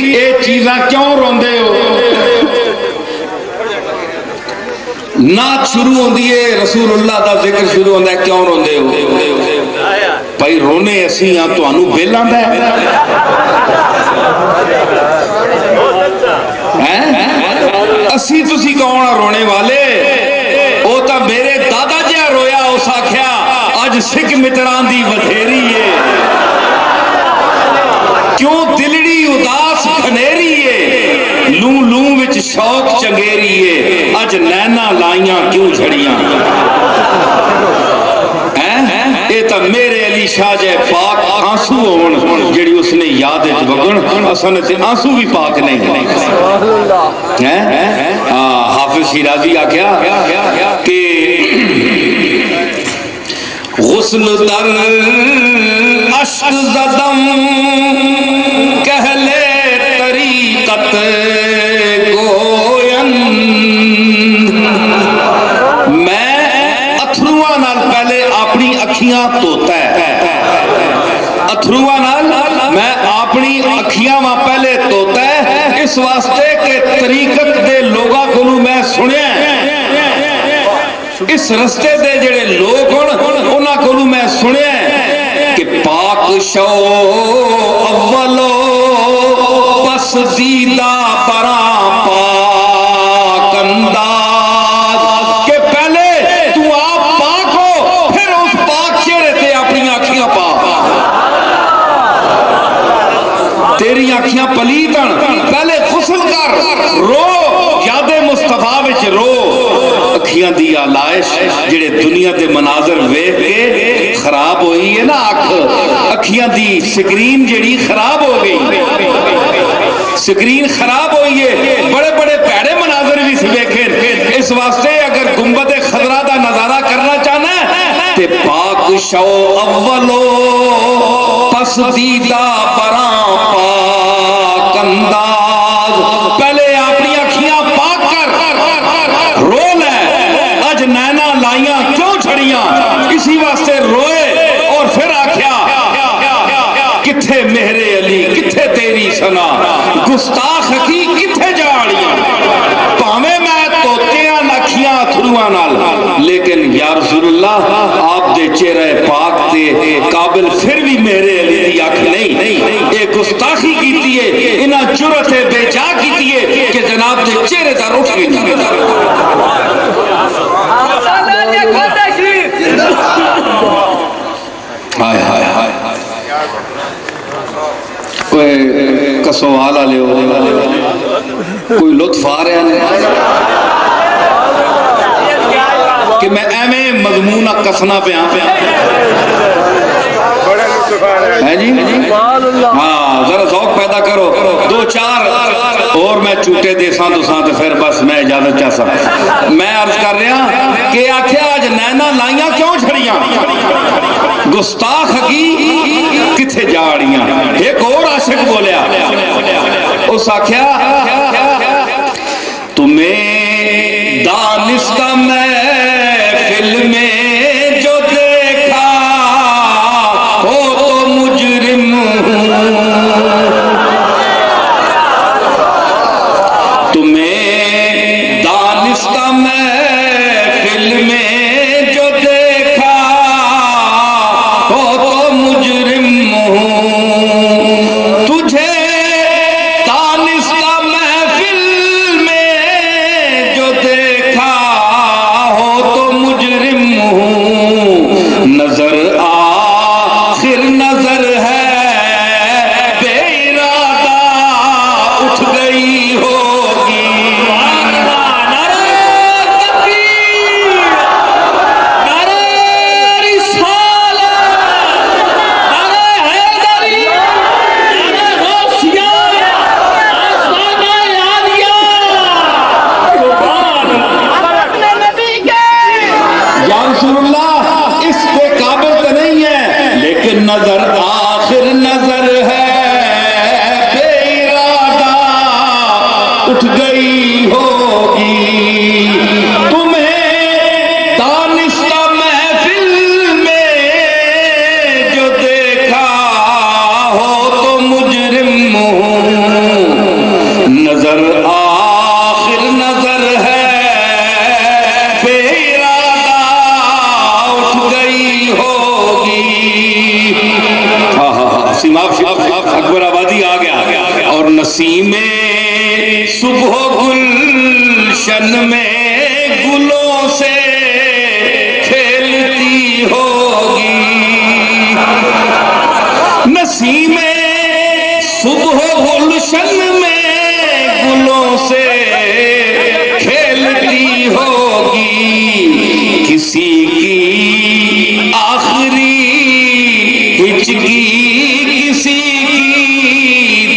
یہ چیزاں کیوں روندے ہو نعت شروع ہوندی ہے رسول اللہ دا ذکر شروع ہوندا ہے کیوں روندے ہو بھائی رونے اسی ہاں تانوں بل آندا ہے اسی تسی کون رونے والے وہ تو میرے دادا جہاں رویا اس آکھیا اج سکھ متران دی ودھیری ہے کیوں دلڑی اداس کھنیری ہے لوں لوں وچ شوق چنگیری ہے اج نینا لائیاں کیوں جھڑیاں اے تا میرے علی شاہ جے پاک آنسو ہون جڑی اس نے یاد بگن اساں تے آنسو بھی پاک نہیں حافظ شیرازی آکھیا کہ غسل در عشق زدم کہلے طریقت گوین میں اتھرواں نال پہلے اپنی اکھیاں توتا ہے اتھرواں نال میں اپنی اکھیاں وہاں پہلے توتا ہے اس واسطے کہ طریقت دے لوگاں کو میں سنیا اس رستے دے جڑے لوگ انہاں کو میں سنیا کہ پاک شو اولو پس دیدہ برا پاک انداز کہ پہلے تو آپ پاک ہو پھر اس پاک چہرے تے اپنی آنکھیاں پاک تیری آنکھیاں پلیتن پہلے غسل کر رو یاد مصطفیٰ وچ رو اکھیاں دی آلائش جڑے دنیا دے مناظر ویکھ کے خراب ہوئی ہے نا اکھیاں دی سکرین جڑی خراب ہو گئی سکرین خراب ہوئی ہے بڑے بڑے پیڑے مناظر بھی ویکھیں اس واسطے اگر گنبد خضرا دا نظارہ کرنا چاہنا ہے تے پاک شو اولو پس دیدہ براں پاک انداز پہلے اپنی اکھیاں پاک کر رو لے اج نینا لائیاں کیوں چھڑیاں اسی واسطے روئے اور پھر آکھیا کتھے مہر علی کتھے تیری سنا گستاخ کی کتھے جاڑیاں پاویں میں توتیاں نکھیاں تھرواں نال لیکن یا رسول اللہ آپ دے چہرے پاک دے قابل پھر بھی مہر علی دی آنکھ نہیں ایک گستاخی کیتی ہے انہاں جرت بے جا کیتی ہے کہ جناب دے چہرے دا اٹھ گئی ہائے ہائے ہائے کوئی کسوال آلے ہو کوئی لطف آ رہا ہے کہ میں ایمیں مضمونہ کسنا پہ آن ہے جی ہاں ذرا ذوق پیدا کرو دو چار اور میں چوٹے دے ساں تو ساں تو پھر بس میں اجازت چاہ سا میں عرض کر رہا کہ آکھیا آج نینا لائیاں کیوں چھڑیاں گستاخ کی کتھے جاڑیاں ایک اور عاشق بولیا اس آکھیا تو تمہیں دانستہ محفل میں جو دیکھا ہو تو مجرم ہوں، تمہیں دانستہ محفل میں جو دیکھا ہو تو مجرم ہوں، تجھے دانستہ محفل میں جو دیکھا ہو تو مجرم ہوں، نظر آخر نظر ہے بے ارادہ اٹھ گئی ہوگی، نظر آخر نظر ہے بے ارادہ اٹھ گئی ہوگی، تمہیں دانستہ محفل میں جو دیکھا ہو تو مجرم ہوں، نظر آخر نظر ہے بے ارادہ اٹھ گئی ہوگی۔ اکبر آبادی آ گیا، اور نسیم صبح گلشن میں گلوں سے کھیلتی ہوگی، نسیم صبح گلشن میں گلوں سے کھیلتی ہوگی، کسی کی آخری ہچکی کسی کی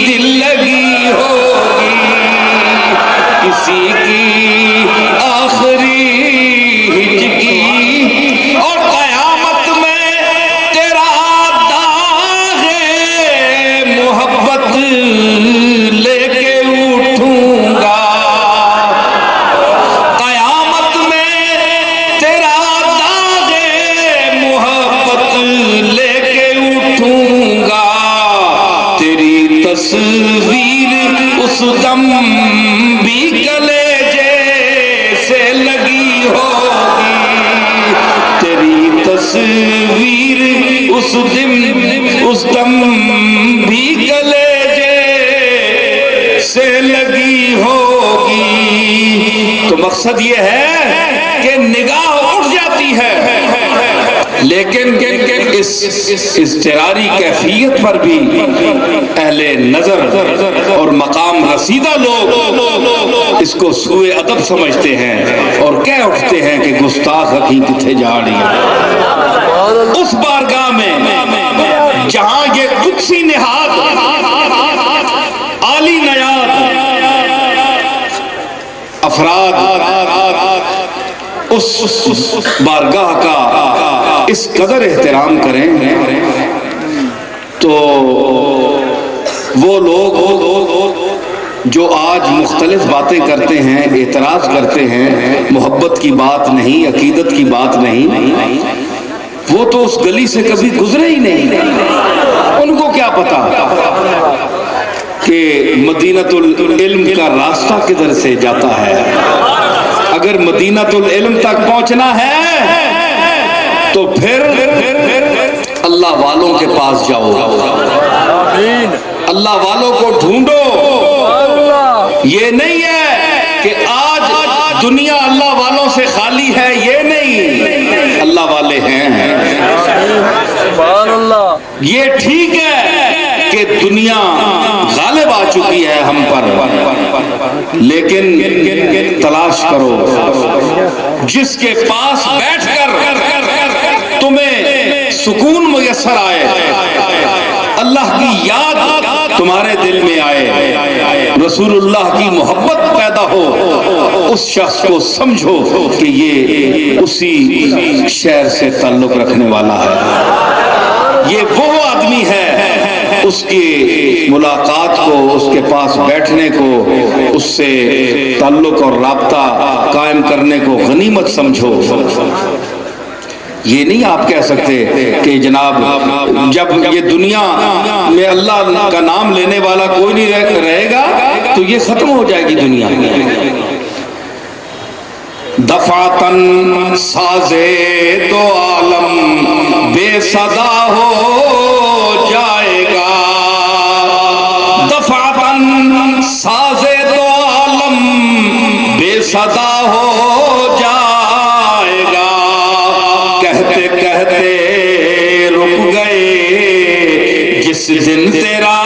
دل لگی ہوگی، کسی کی آخری ہچکی، اور قیامت میں تیرا داغ محبت لے کے اٹھوں گا، قیامت میں تیرا داغ محبت لے کے اٹھوں گا، تیری تصویر اس دم بھی کلیجے سے لگی ہوگی، تیری تصویر اس دم بھی کلیجے سے لگی ہوگی۔ تو مقصد یہ ہے کہ نگاہ اٹھ جاتی ہے، لیکن اس اضطراری کیفیت پر بھی اہل نظر اور مقام رسیدہ لوگ اس کو سوء ادب سمجھتے ہیں اور کہہ اٹھتے ہیں کہ گستاخ اکھی کتھے جاڑی، اس بارگاہ میں جہاں یہ قدسی نہاد عالی نیاد افراد اس بارگاہ کا اس قدر احترام کریں تو وہ لوگ جو آج مختلف باتیں کرتے ہیں، اعتراض کرتے ہیں، محبت کی بات نہیں، عقیدت کی بات نہیں، وہ تو اس گلی سے کبھی گزرے ہی نہیں، ان کو کیا پتا کہ مدینۃ العلم کا راستہ کدھر سے جاتا ہے۔ اگر مدینۃ العلم تک پہنچنا ہے تو پھر اللہ والوں کے پاس جاؤ، اللہ والوں کو ڈھونڈو، یہ نہیں ہے کہ آج دنیا اللہ والوں سے خالی ہے، یہ نہیں، اللہ والے ہیں۔ یہ ٹھیک ہے کہ دنیا غالب آ چکی ہے ہم پر، لیکن تلاش کرو جس کے پاس بیٹھ کر تمہیں سکون میسر آئے، اللہ کی یاد تمہارے دل میں آئے، رسول اللہ کی محبت پیدا ہو، اس شخص کو سمجھو کہ یہ اسی شہر سے تعلق رکھنے والا ہے، یہ وہ آدمی ہے اس کی ملاقات کو، اس کے پاس بیٹھنے کو، اس سے تعلق اور رابطہ قائم کرنے کو غنیمت سمجھو۔ یہ نہیں آپ کہہ سکتے کہ جناب جب یہ دنیا میں اللہ کا نام لینے والا کوئی نہیں رہے گا تو یہ ختم ہو جائے گی دنیا۔ دفعتاً سازے دو عالم بے صدا ہو جائے گا، دفعتاً سازے دو عالم بے صدا ہو جائے گا، کہتے کہتے رک گئے جس دن تیرا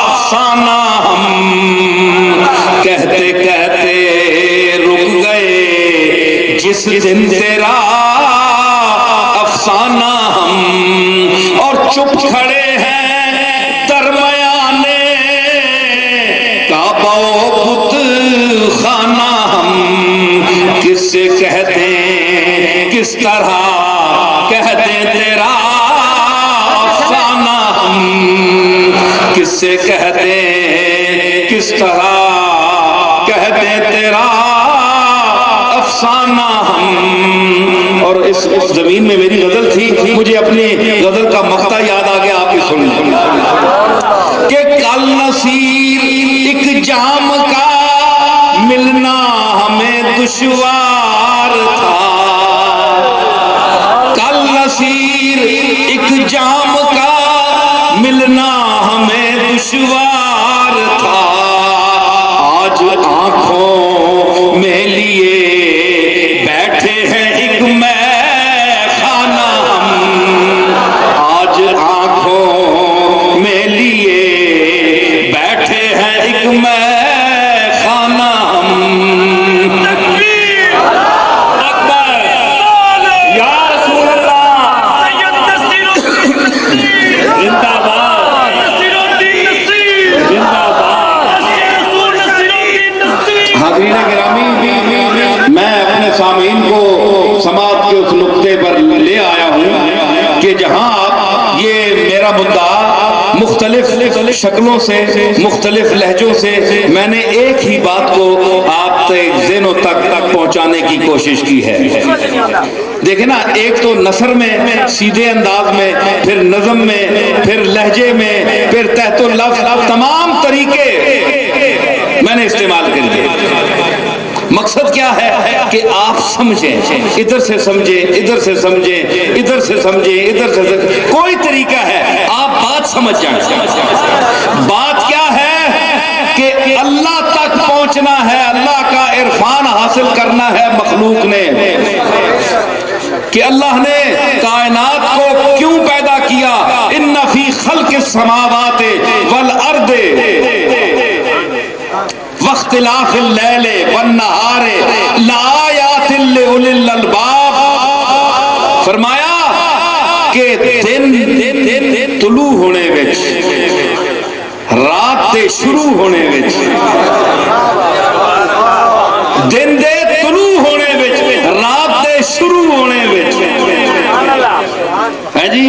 افسانہ، ہم کہتے کہتے جس دن تیرا افسانہ، ہم اور چپ کھڑے ہیں درمیانے کعبہ و بت خانہ، ہم کس سے کہتے کس طرح کہتے تیرا افسانہ، ہم کس سے کہتے کس طرح کہتے تیرا افسانہ ہم۔ اور اس زمین میں میری غزل تھی، مجھے اپنی غزل کا مقطع یاد آ گیا، آپ کی سن لیں کہ کل نصیر ایک جام کا ملنا ہمیں دشوار تھا، کل نصیر ایک جام کا ملنا ہمیں دشوار تھا، آج آنکھوں میں لیے سامعین کو سماعت کے اس نقطے پر لے آیا ہوں کہ جہاں یہ میرا مدعا مختلف شکلوں سے، مختلف لہجوں سے میں نے ایک ہی بات کو آپ ذہنوں تک پہنچانے کی کوشش کی ہے۔ دیکھیں نا، ایک تو نثر میں سیدھے انداز میں، پھر نظم میں، پھر لہجے میں، پھر تحت اللفظ، تمام طریقے میں نے استعمال کر لیے۔ مقصد کیا ہے کہ آپ سمجھیں، ادھر سے سمجھیں، ادھر سے سمجھیں، ادھر سے سمجھیں، ادھر سے سمجھیں، کوئی طریقہ ہے آپ بات سمجھ جائیں۔ بات کیا ہے کہ اللہ تک پہنچنا ہے، اللہ کا عرفان حاصل کرنا ہے مخلوق نے، کہ اللہ نے کائنات کو کیوں پیدا کیا، ان فی خلق السماوات والارض واختلاف اللیل والنہار لآیات لأولی الالباب، فرمایا کہ دن طلوع ہونے وچ، رات دے شروع ہونے وچ، دن دے طلوع ہونے وچ، رات دے شروع ہونے وچ، ہے جی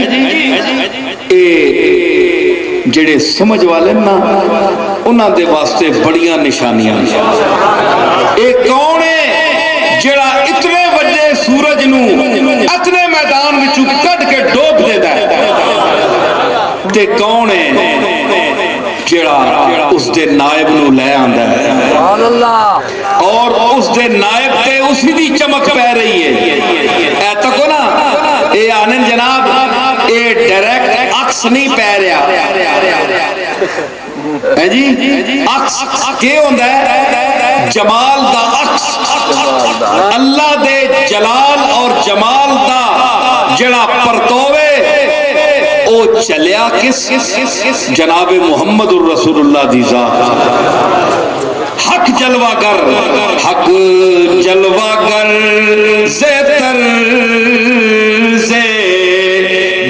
جڑے سمجھ والے نا انہاں دے واسطے بڑیاں نشانیاں۔ ایک کون ہے جڑا اتنے وجہ سورج نو اتنے میدان وچوں کڈ کے ڈوب دیتا ہے، تے کون ہے جڑا اس دے نائب نو لے آندا ہے اور اس دے نائب تے اسی دی چمک پہ رہی ہے۔ اے تکو نا، اے آنن جناب، اے ڈائریکٹ عکس نہیں پہ رہا ہے جی، عکس کیا ہوندا ہے؟ جمال دا عکس، اللہ دے جلال اور جمال دا جڑا پرتوے او چلیا کس؟ جناب محمد الرسول اللہ دی ذات۔ حق جلوہ گر، حق جلوہ گر زیتر زے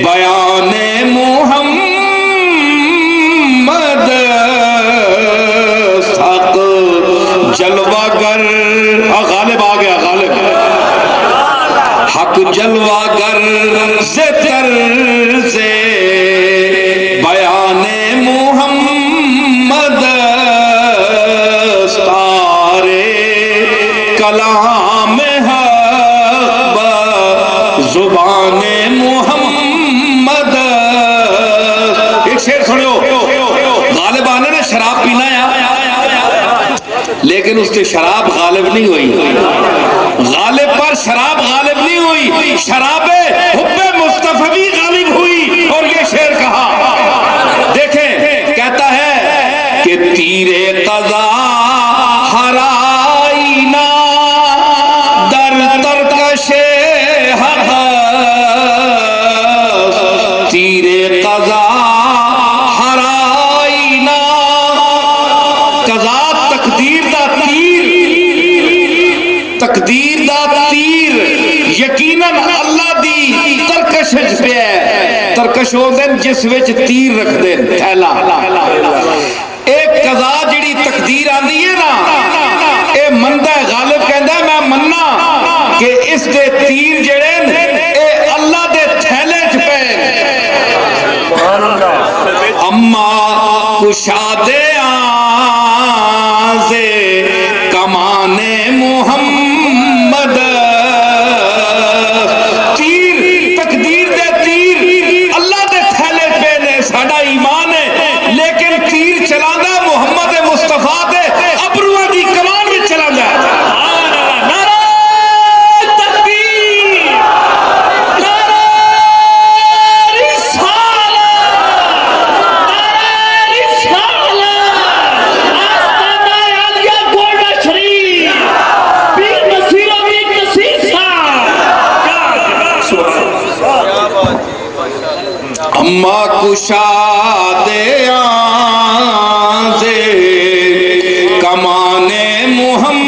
بیان محمد، حق جلوہ گر، غالب آ گیا، غالب، حق جلوہ گر زیتر زے نام ہے زبان محمد. ایک شعر سنو. غالب آنے نے شراب پینا ہے لیکن اس کے شراب غالب نہیں ہوئی. غالب پر شراب غالب نہیں ہوئی, شراب حب مصطفی غالب ہوئی. اور یہ شعر کہا, دیکھیں کہتا ہے کہ تیرے قضا ہرائینا در ترکش حق, تیرے قضا ہرائینا. قضا تقدیر دا تیر, تقدیر دا تیر یقیناً اللہ دی ترکش پہ ہے. ترکش ہو دن جس وچ تیر رکھ دن تھیلا. ایک قضا جڑی تقدیر آندی ہے نا, اے مندہ غالب کہندا ہے میں مننا کہ اس دے تیر جڑے اے اللہ دے تھیلے چ پے. اما کشادے آنزے کمانے محمد, تیر تقدیر دے تیر اللہ دے تھیلے پہ نے. ساڈا ایمان ہے لیکن تیر چلانا محمد مصطفیٰ دے ابروان دی کمان میں چلانا. نعرہ تکبیر, نعرہ رسالت, نعرہ رسالت, آستانہ عالیہ گولڈا شریف, پیر نصیر و پیر نصیر صاحب. اما کشادے آنزے کمانے محمد,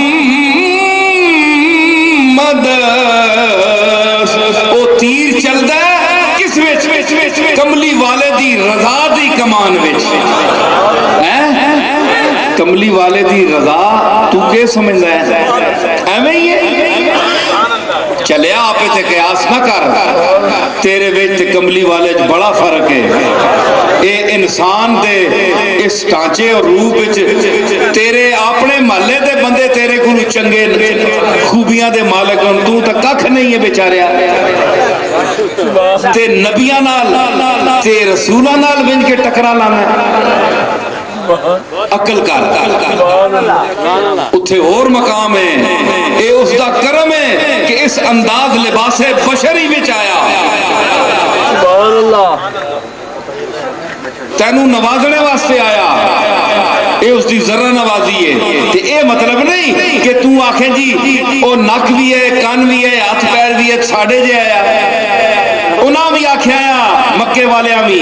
او تیر چلدا ہے کس وچ, کملی والے دی رضا دی کمان وچ. کملی والے دی رضا تو کی سمجھدا ہے؟ ایویں ہی ہے. چلیا آپ تے قیاس نہ کر, تیرے وچ تے کملی والے چ بڑا فرق ہے. اے انسان دے اس ٹانچے اور روح وچ تیرے اپنے محلے دے بندے تیرے کولوں چنگے خوبیاں دے مالک ہن, تو تے ککھ نہیں ہے بیچاریا. تے نبیاں نال تے رسولاں نال ونج کے ٹکرا لانا ہے. عقل کر, اتھے اور مقام ہے. اے اس دا کرم ہے کہ اس انداز لباس بشری وچ آیا. سبحان اللہ, تینوں نوازنے واسطے آیا. اے اس دی ذرہ نوازی ہے. تے اے مطلب نہیں کہ تو آکھیں جی او نک بھی ہے, کان بھی ہے, ہاتھ پیر بھی ہے, ساڑے جے آیا. انہاں بھی آکھیا آیا مکے والیاں بھی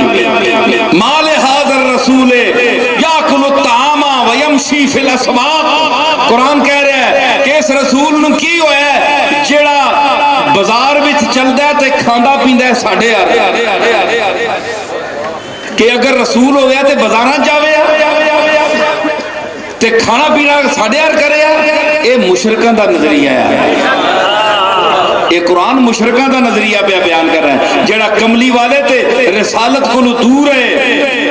مال حاضر رسول یاکل الطعام ویمشی فی الاسواق. قرآن کہہ رہا ہے کہ اس رسول نو کی ہویا ہے جیڑا بازار وچ چلدا ہے تے کھاندا پیندا ہے ساڈے آ. کہ اگر رسول ہویا تے بازاراں جاوے تے کھانا پینا ساڈے آر کرے. اے مشرکاں دا نظریہ ہے. یہ قرآن مشرکاں دا نظریہ پہ بیان کر رہا ہے. جڑا کملی والے تے رسالت کو دور ہے,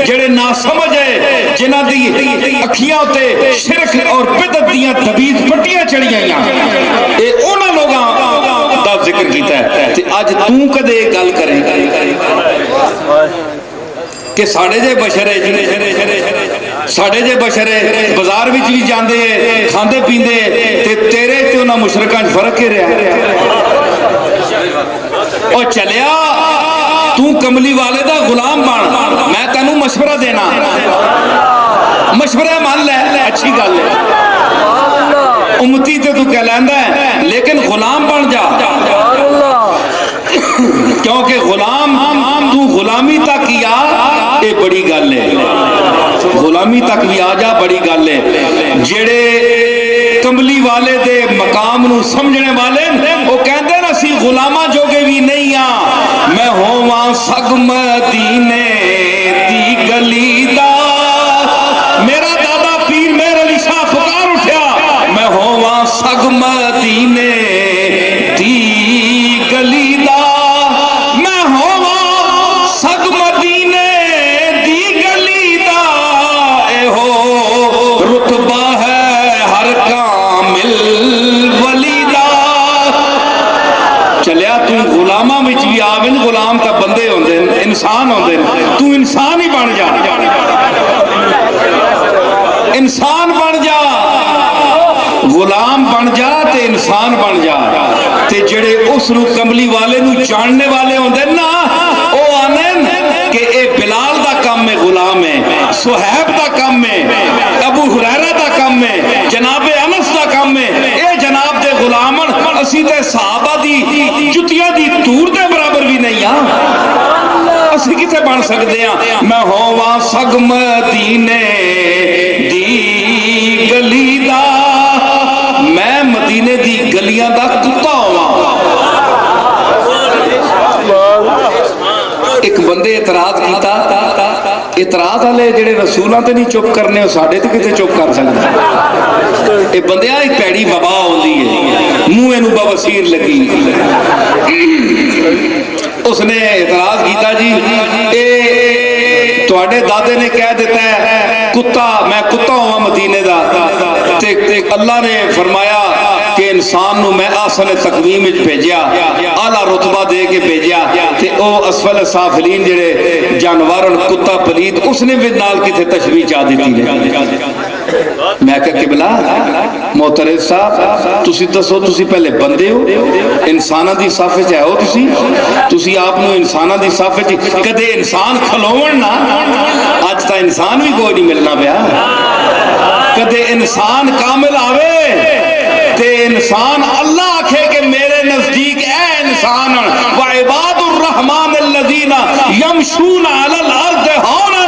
جڑے ناسمجھ ہے, جنہ دی اکھیاں تے شرک اور بدعت دیاں تبیز پٹیاں چڑھی آئیاں, اے انہاں لوگاں دا ذکر کیتا ہے. تے اج تو کدے گل کریں کہ ساڑے جے بشرے ساڑے جے بشرے بازار وچ بھی جاندے کھاندے پیندے تے تیرے تے انہاں مشرکاں فرق ہی رہا. اور چلیا تو کملی والے دا غلام بن, میں تینوں مشورہ دینا, مشورہ مان لے, اچھی گل ہے. امتی تے تو کہلاندا ہے لیکن غلام بن جا, کیونکہ غلام تو غلامی تک ہی آ, یہ بڑی گل ہے. غلامی تک بھی آ جا, بڑی گل ہے. جڑے کملی والے دے مقام نو سمجھنے والے وہ کہندے نا سی غلاماں جوگے بھی نہیں آ, میں ہوواں سگ مدینے دی گلی دا. میرا دادا پیر میرے علی شاہ پکار اٹھیا, میں ہوواں سگ مدینے دی گلی دا. رتبہ ہے ہر کامل ولی دا. بندیا تو غلاماں وچ بھی آون، غلام تا بندے ہوندے انسان ہوندے، تو انسان ہی بن جا، انسان بن جا، غلام بن جا تے انسان بن جا۔ تے جڑے اس نو کملی والے نو جاننے والے ہوندے نا او آنن کہ اے بلال دا کام ہے غلام ہے، صہیب دا کام ہے، ابو ہریرہ دا کام ہے، جناب انس دا کام ہے، اے جناب دے غلامن اسی تے صحابہ دی جتیاں دی دور دے برابر بھی نہیں ہاں، اسی کتے بن سکتے ہیں؟ میں ہوا سگ مدینے دی گلی دا، میں مدینے دی گلیاں دا کتا ہوا۔ ایک بندے اعتراض کیتا، اعتراض والے جڑے رسولاں تے نہیں چپ کرنے ہو ساڈے تے کتے چپ کر سکدا؟ اے بندیا ایک پیڑی وبا ہوندی ہے، منہ اینو بواسیر لگی۔ اس نے اعتراض کیتا جی اے تواڈے دادے نے کہہ دیتا ہے کتا، میں کتا ہوا مدینے دا، تے اللہ نے فرمایا کہ انسان نو میں آسن تقویم وچ بھیجیا، اعلیٰ رتبہ دے کے بھیجیا، تے او اسفل سافلین جڑے جانورن کتا پلید، اس نے بھی نال کتے تشبیہ چاہ دیتی ہے۔ میں کہا قبلہ محترم صاحب تسی دسو تسی پہلے بندے ہو، انسانہ دی صف وچ ہو، تسی آپ نو انسانہ دی صف وچ کدے انسان کھلوون نا، اج تا انسان بھی کوئی نہیں ملنا پیا، کدے انسان کامل آوے تے انسان اللہ آکھے کہ میرے نزدیک اے انسان وعباد الرحمن الذین یمشون علی الارض ہونا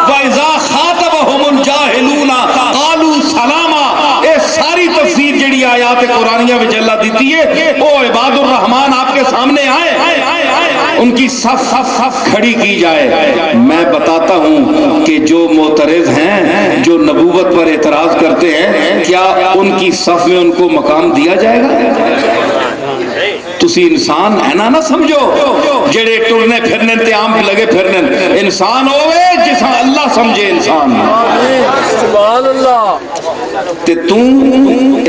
وَإِذَا خَاطَبَهُمُ الْجَاهِلُونَ قَالُوا سَلَامًا۔ اے ساری تفسیر جڑی آیات قرآنیہ میں اللہ دیتی ہے وہ عباد الرحمن آپ کے سامنے آئے، ان کی صف کھڑی کی جائے۔ میں بتاتا ہوں کہ جو معترض ہیں، جو نبوت پر اعتراض کرتے ہیں، کیا ان کی صف میں ان کو مقام دیا جائے گا؟ تسی انسان ہے نہ سمجھو جڑے ٹرنے پھرنے انتیام لگے پھرنے، انسان ہوئے جسا اللہ سمجھے انسان، سبحان اللہ۔ تے تو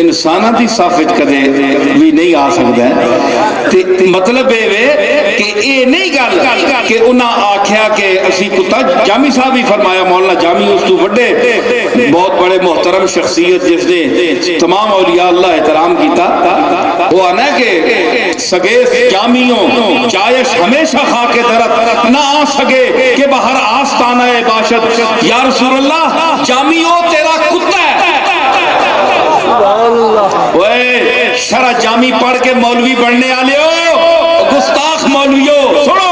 انسانہ دی صف وچ کدے بھی نہیں آ سکدا ہے۔ تے مطلب اے وے کہ اے نہیں گل کہ انہاں آکھیا کہ اسی کتا، جامی صاحب ہی فرمایا، مولانا جامی اس تو بڑے بہت بڑے محترم شخصیت جس نے تمام اولیاء اللہ احترام کیتا، وہ آنا کہ سگے جامیوں چایش ہمیشہ خاک درت نہ آ سگے کہ بہر آستانہ باشد، یا رسول اللہ جامیوں تیرا کتا ہے۔ اوے شرع جامی پڑھ کے مولوی بڑھنے آلے ہو، گستاخ مولویوں سنو،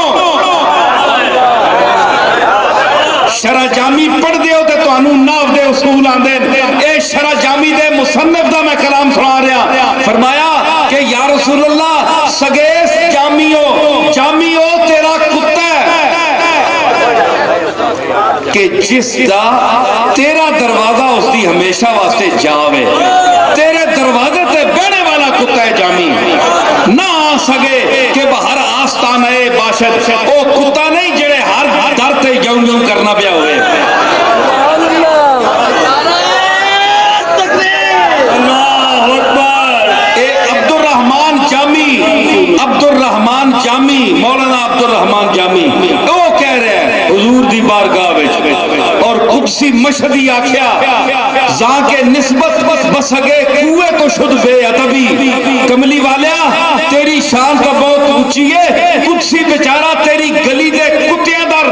شرع جامی پڑھ دے ہو تے تو انہوں ناف دے اصول آن دے، اے شرع جامی دے مصنف دا میں کلام سنا رہا، فرمایا کہ یا رسول اللہ سگیس جامیوں تیرا کتا ہے کہ جس دا تیرا دروازہ اس دی ہمیشہ واسطے جاوے، تیرے دروازے تے بیڑے والا کتا ہے جامی، نہ آ سگے کہ بہر آستانہ باشد، او کتا نہیں جڑے ہر در تے یوں یوں کرنا پیا ہوئے۔ عبدالرحمن جامی، مولانا عبدالرحمن جامی وہ کہہ رہے ہیں حضور دی بارگاہ اور قدسی مشہدی آکھیا زاں کے نسبت بسگے کوئے تو شد بے ادبی، کملی والیا تیری شان تو بہت اونچی ہے، قدسی بیچارہ تیری گلی دے کتیاں در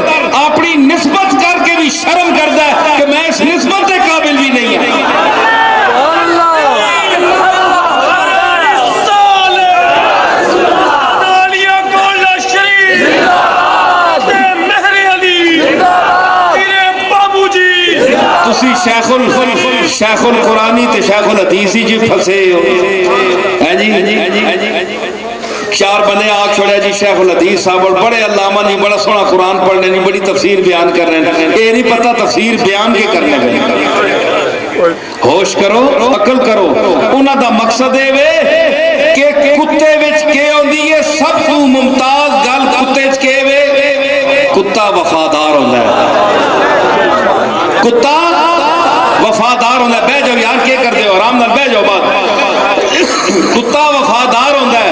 اپنی نسبت کر کے بھی شرم کردا ہے کہ میں اس نسبت کے قابل بھی نہیں ہوں۔ شیخ القرآنی تے شیخ الحدیثی جی پھنسے ہو جی، چار بنے آگ چھوڑے جی شیخ الحدیث صاحب اور بڑے علامہ نہیں، بڑا سونا قرآن پڑھنے نہیں، بڑی تفسیر بیان کر رہے ہیں، اے نہیں پتہ تفسیر بیان کے کرنے میں۔ ہوش کرو، عقل کرو، انہاں دا مقصد ہے وے کہ کتے وچ کے ہوندی ہے سب تو ممتاز گل، کتے وچ کے وے کتا وفادار ہوندا ہے، کتا وفادار ہوندہ ہے۔ بے جاؤ یار کیا کر دے ہو، آرام نال بے جاؤ بات، کتا وفادار ہوندہ ہے،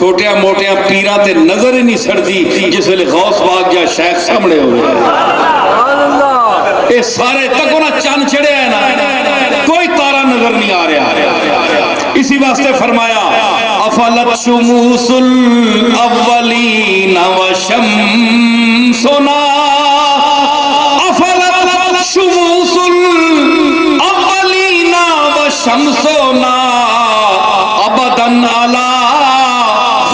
چھوٹیاں موٹیاں پیراں تے نظر ہی نہیں سڑتی جس ویلے غوث پاک یا شیخ سامنے ہوئے. اے سارے تک نہ چند چڑھے ہیں نا, کوئی تارا نظر نہیں آ رہا. اسی واسطے فرمایا افلت شموس الاولین وشمسنا, افلت شموس الاولین وشمسنا ابدا علی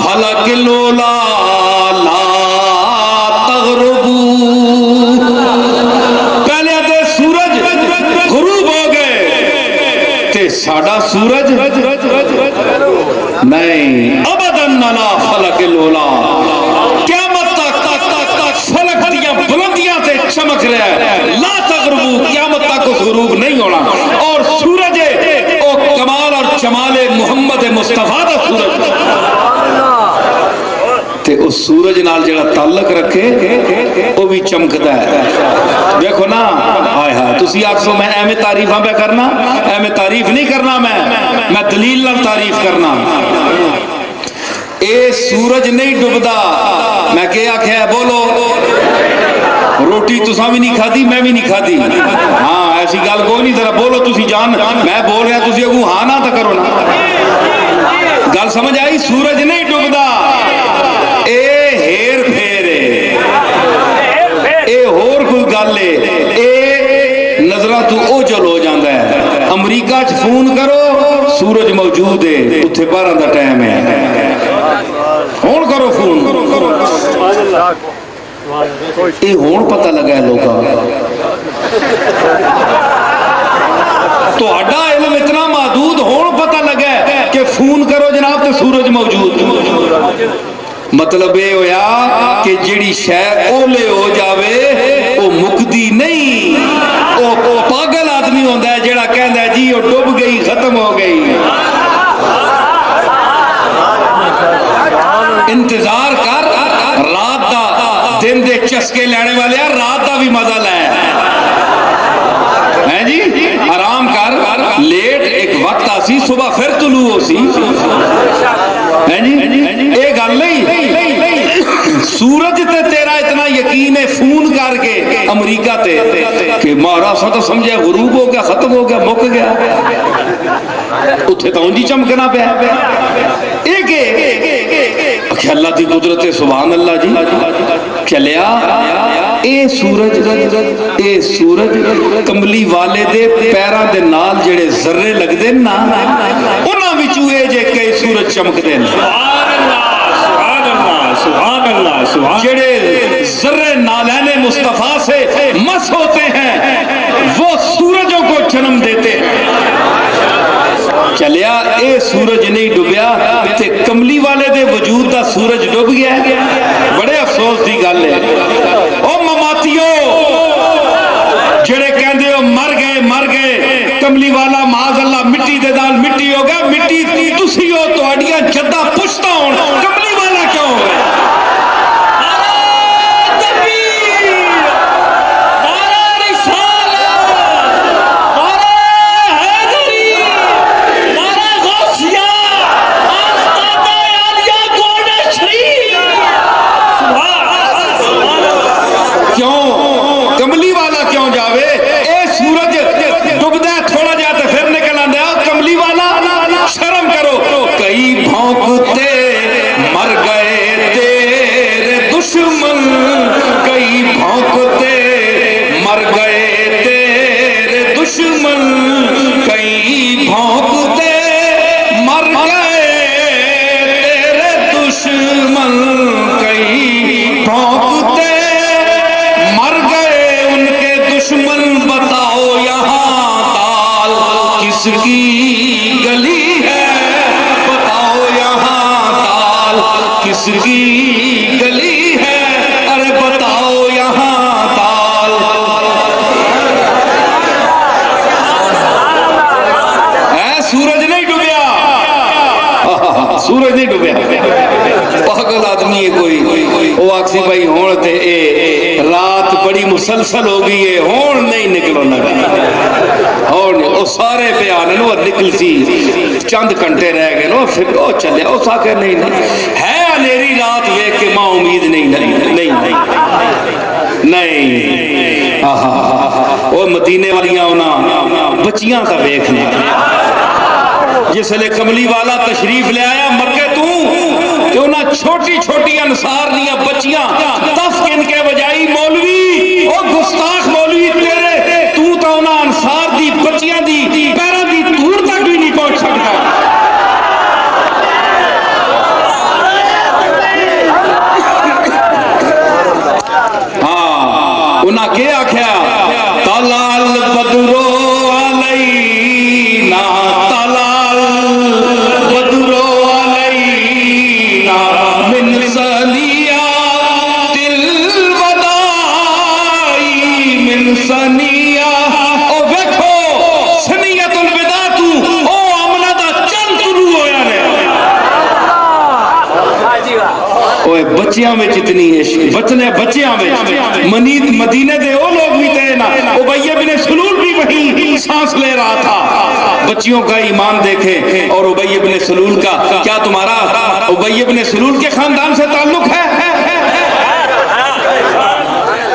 فلک لولا لا تغربو. پہلے آدھے سورج غروب ہو گئے تے ساڑا سورج نہیں, ابدا علی فلک لولا, قیامت تک فلک دیاں بلندیاں تے چمک رہا ہے, لا تغربو, قیامت تک اس غروب نہیں ہونا. اور سورج او کمال اور جمال محمد مصطفیٰ دا سورج تے اس سورج نال جڑا تعلق رکھے وہ بھی چمکدا ہے. دیکھو نا, ہائے ہائے تسی آکھو میں ایویں تعریفاں پہ کرنا, ایویں تعریف نہیں کرنا, میں دلیل نال تعریف کرنا. اے سورج نہیں ڈبدا, میں کیا آکھیا ہے بولو, روٹی تساں بھی نہیں کھادی میں بھی نہیں کھادی, ہاں ایسی گل کوئی نہیں, ذرا بولو تسی جان, میں بول رہا تسی اگوں ہاں نہ تو کرو نا. گل سمجھ آئی؟ سورج نہیں ڈبدا, اے ہیر پھیر ہے, اے ہور کوئی گل ہے, اے نظرہ تو اوجل ہو جاندہ ہے. امریکہ چ فون کرو سورج موجود ہے, اتھے 12 دا ٹائم ہے, ہون کرو فون, اے ہون پتہ لگا ہے لوگاں. تو اڈا علم اتنا محدود, ہون پتہ لگا ہے کہ فون کرو جناب تو سورج موجود. مطلب یہ ہویا کہ جڑی شے اولے ہو جاوے وہ مکدی نہیں, وہ پاگل آدمی ہوندا ہے جڑا کہندا ہے جی وہ ڈوب گئی ختم ہو گئی. انتظار کر, رات دا دن دے چسکے لینے والے رات دا بھی مزہ لے ہیں جی, آرام کر, لیٹ ایک وقت آسی صبح پھر طلوع ہو سی ہیں جی. اے گل نہیں سورج تے تیرا اتنا یقین ہے فون کر کے امریکہ تے کہ مارا سا تو سمجھے غروب ہو گیا, ختم ہو گیا, مک گیا, اتھے تو انجی چمکنا پہ ایک اللہ دی قدرت سبحان اللہ جی. چلیا اے سورج کملی والے دے پیرا دے نال جڑے ذرے لگ دے نا انہاں وچوں اے جے کئی سورج چمک دے, جڑے ذرے نالین مصطفیٰ سے مس ہوتے ہیں وہ سورجوں کو جنم دیتے ہیں. چلیا اے سورج نہیں ڈبیا تے کملی والے دے وجود دا سورج ڈب گیا. بڑے افسوس دی گل ہے او مماتیو جڑے کہندے ہو مر گئے, کملی والا معاذ اللہ مٹی دے دال مٹی ہو گیا, مٹی تسی ہو تہاڈیاں جداں پشتاں ہون, کملی والا کیوں ہو گیا؟ کس کی گلی ہے, ارے بتاؤ یہاں تال. سورج نہیں ڈوبیا, سورج نہیں ڈوبیا, پاگل آدمی ہے کوئی, وہ آکسی بھائی ہون تے اے رات بڑی مسلسل ہو گئی ہے, ہون نہیں نکلو لگا, ہون سارے بیان وہ نکل سی چند گھنٹے رہ گئے نا پھر وہ چلے اس آ کے نہیں ہے انیری رات ویکھ کے ماں امید نہیں وہ مدینے والیاں انہاں بچیاں کا ویکھنا جس لئے کملی والا تشریف لے آیا مکے تو انہاں چھوٹی چھوٹی انصار دیاں بچیاں تف کن کے بجائی مولوی او گستاخ مولوی تیرے تو انہاں انصار دی بچیاں دی پیروں دی دور تک بھی نہیں پہنچ سکتا انہاں کیا آکھیا طلال بدرو علینا طلال بدرو علینا من سنیات الوداع من سنیات او ویکھو سنیت الوداع تو او عملہ دا چند طلوع ہویا رہے اوہ بچیاں میں جتنی عشق بچیاں میں مدینے دے وہ لوگ بھی تھے نا ابی بن سلول بھی وہیں سانس لے رہا تھا بچیوں کا ایمان دیکھیں اور ابی بن سلول کا کیا تمہارا ابی بن سلول کے خاندان سے تعلق ہے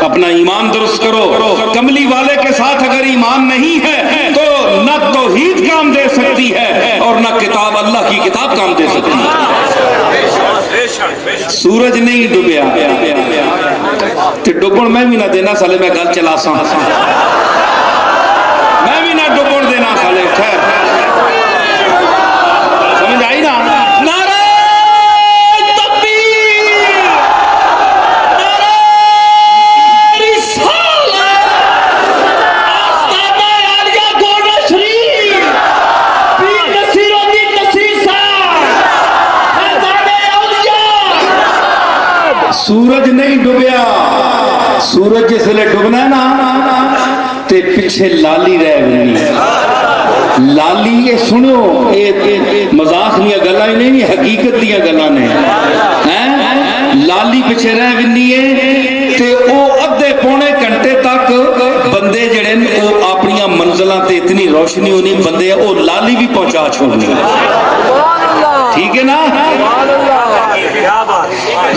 اپنا ایمان درست کرو کملی والے کے ساتھ اگر ایمان نہیں ہے تو نہ توحید کام دے سکتی ہے اور نہ کتاب اللہ کی کتاب کام دے سکتی ہے سورج نہیں ڈوبیا تے ڈوبن میں بھی نہ دینا سالے میں گل چلا سا میں بھی نہ ڈوبن دینا سالے خیر سمجھ آئی نا نعرہ تکبیر نعرہ رسالت آفتاب عالیہ گوڑا شریف پیر نصیر الدین نصیر صاحب سورج نہیں ڈوبیا سورج جس لئے ڈوبنا ہے نا تے پیچھے لالی رہ گئی لالی یہ سنو مذاق نہیں گلاں نہیں حقیقت دیا گلاں نے لالی پیچھے رہ گئی تے او ادھے پونے گھنٹے تک بندے جڑے او اپنی منزلاں تے اتنی روشنی ہونی بندے او لالی بھی پہنچا چھوڑنی ٹھیک ہے نا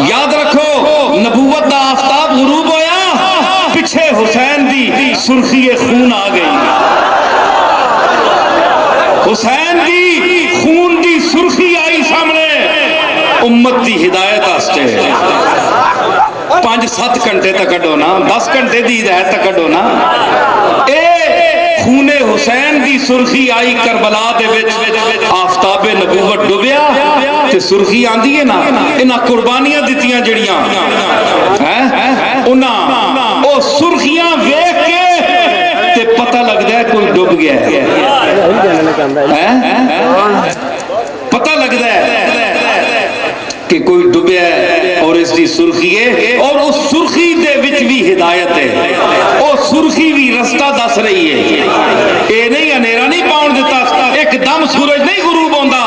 یاد رکھو نبوت دا آفتاب غروب ہویا پیچھے حسین دی سرخی خون آ گئی حسین دی خون دی سرخی آئی سامنے امت دی ہدایت آستے 5-7 گھنٹے تک کڈو نا 10 گھنٹے دی ہدایت تک کڈو نا اے خون حسین دی سرخی آئی کربلا دے وچ آفتاب نبوت ڈوبیا تے سرخی آندی ہے نا انہاں قربانیاں دتیاں جڑیاں انہاں او سرخیاں ویکھ کے تے پتہ لگدا ہے کوئی ڈوب گیا ہے پتہ لگدا ہے کہ کوئی ڈوبیا ہے اور اس دی سرخی ہے اور اس سرخی دے وچ بھی ہدایت ہے او سرخی بھی رستہ دس رہی ہے اے نہیں انیرا نہیں پاؤن دیتا ایک دم سورج نہیں غروب ہوندا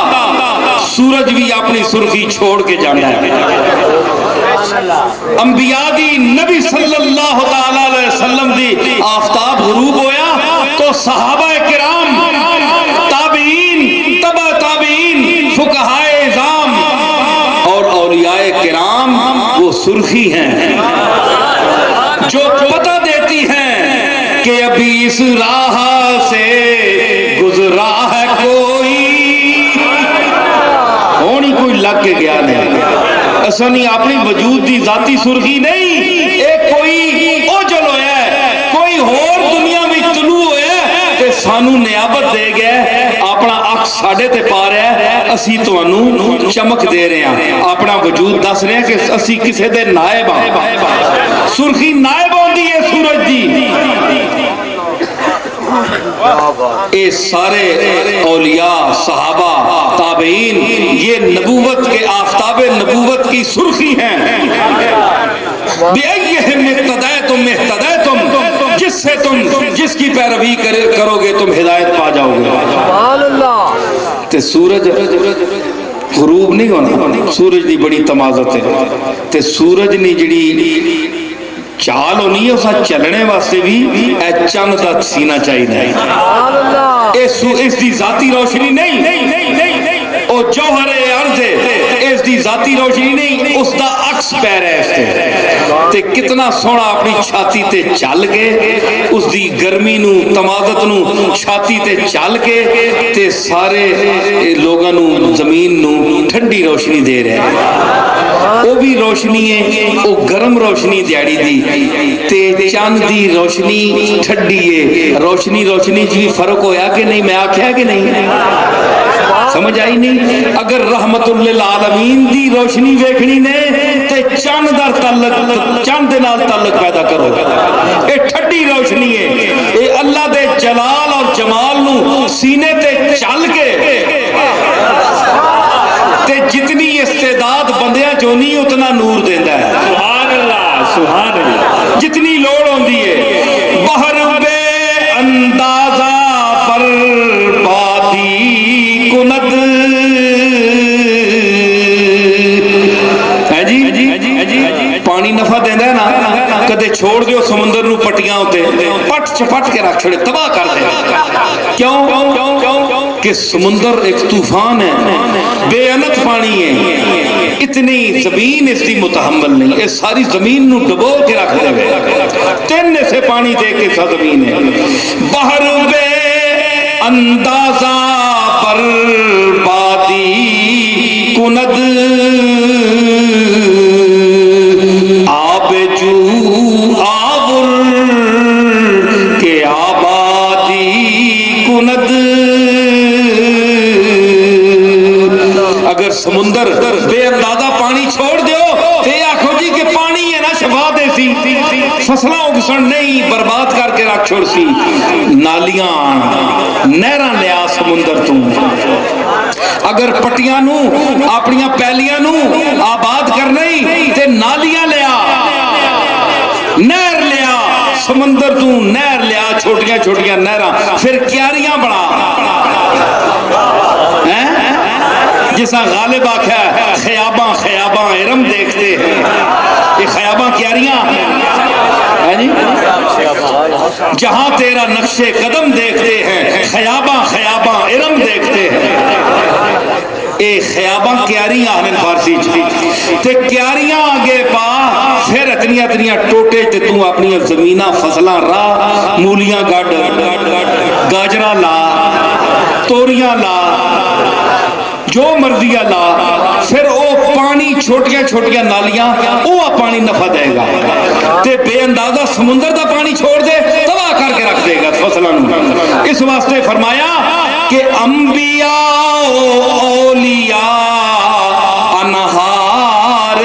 سورج بھی اپنی سرخی چھوڑ کے جانا ہے انبیاء دی نبی صلی اللہ علیہ وسلم دی آفتاب غروب ہویا تو صحابہ کرام تابعین تبع تابعین فقہائے اعظام اور اولیاء کرام وہ سرخی ہیں جو پتہ دیتی ہیں کہ ابھی اس راہ سے گزرا ہے کوئی ہونی کوئی لگ کے گیا نہیں ایسا نہیں اپنی وجود دی ذاتی سرخی نہیں ایک کوئی اوجل ہویا ہے کوئی اور دنیا میں طلوع ہویا ہے کہ سانو نیابت دے گیا اپنا اکھ ساڑھے تے پا رہا ہے اسی تو انو چمک دے رہے ہیں اپنا وجود دس رہے ہیں کہ اسی کسے دے نائب ہیں سرخی نائب ہوندی ہے سورج دی اے سارے اولیاء صحابہ تابعین یہ نبوت کے آفتاب نبوت کی سرخی ہیں بِأَيِّهِمْ اِقْتَدَيْتُمْ اِحْتَدَيْتُمْ جس سے تم جس کی پیروی کرو گے تم ہدایت پا جاؤ گے تے سورج غروب نہیں ہونا سورج دی بڑی تمازت ہے تے سورج نہیں جڑی چال ہونی ہے اسا چلنے واسطے بھی اے چند دا سینہ چاہیے اے اس دی ذاتی روشنی نہیں، او جوہر عرض ہے، اس دی ذاتی روشنی نہیں، اس دا عکس پیر ہے اس تے کتنا سونا اپنی چھاتی تے چل کے اس دی گرمی نو تمادت نو چھاتی تے چل کے تے سارے لوگاں نو زمین نو ٹھنڈی روشنی دے رہے ہیں۔ وہ بھی روشنی ہے، وہ گرم روشنی دیاڑی دی تے چاند دی روشنی ٹھنڈی ہے۔ روشنی بھی فرق ہویا کہ نہیں؟ میں آکھیا کہ نہیں؟ سمجھ آئی نہیں؟ اگر رحمت للعالمین دی روشنی ویکھنی نے تے چاند دے نال تعلق پیدا کرو۔ اے ٹھنڈی روشنی ہے، اے اللہ دے جلال اور جمال نو سینے تے چل کے تے جتنی استعداد بندیاں چونی اتنا نور دیندا ہے۔ سبحان اللہ، سبحان اللہ۔ جتنی لوڑ ہوندی ہے، بہر بے اندازہ پر بادی کند ہے جی، پانی نفع دیندا ہے نا، کدے چھوڑ دیو سمندر نو پٹیاں ہوتے پٹ چپٹ کے رکھ چھڑے، تباہ کر دے۔ کیوں کہ سمندر ایک طوفان ہے، بے انت پانی ہے، اتنی زمین اس دی متحمل نہیں، اس ساری زمین نو ڈبو کے رکھ دے، 3 سے پانی دے کے سا زمین ہے۔ بہر بے اندازہ پر بادی کند آب جو آور کے آبادی کند۔ اگر سمندر بے اندازہ پانی چھوڑ دیو تے آکھو جی کہ پانی ہے نا شفا دے سی، فصلیں اگسن نہیں، برباد کر کے رکھ چھوڑ سی۔ نالیاں نہراں لیا سمندر تو، اگر پٹیاں نو اپنیاں پیلیاں نو آباد کرنے تے نالیاں لیا، نہر لیا سمندر تو، نہر لیا چھوٹیاں چھوٹیاں نہراں، پھر کیاریاں بڑا جیسا غالب آکھا ہے خیاباں خیاباں ارم دیکھتے ہیں، یہ خیاباں کیاریاں ہے جی، جہاں تیرا نقش قدم دیکھتے ہیں، خیاباں خیاباں ارم دیکھتے ہیں۔ اے خیاباں کیاریاں آنے فارسی تے کیاریاں آگے پا، پھر اتنیاں ٹوٹے تے تو اپنی زمینہ فصلاں راہ، مولیاں گاڑ، گاجرہ لا، توریاں لا، جو مرضیہ لا، پھر او پانی چھوٹیاں نالیاں او پانی نفع دے گا تے بے اندازہ سمندر دا پانی چھوڑ دے تباہ کر کے رکھ دے گا فصلوں۔ اس واسطے فرمایا کہ انبیاء اولیاء انہار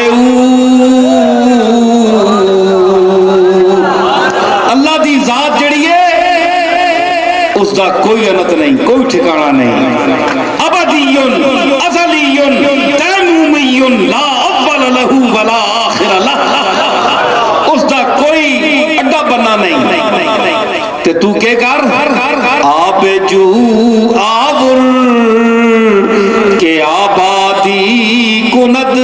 اللہ دی ذات جڑی ہے اس دا کوئی انت نہیں، کوئی ٹھکانہ نہیں، ابدیون ازلیون تیمومیون لا اول لہو ولا آخر لہ، اس دا کوئی اڈا بننا نہیں۔ تے تو کے کر آپ جو آور کے آبادی کند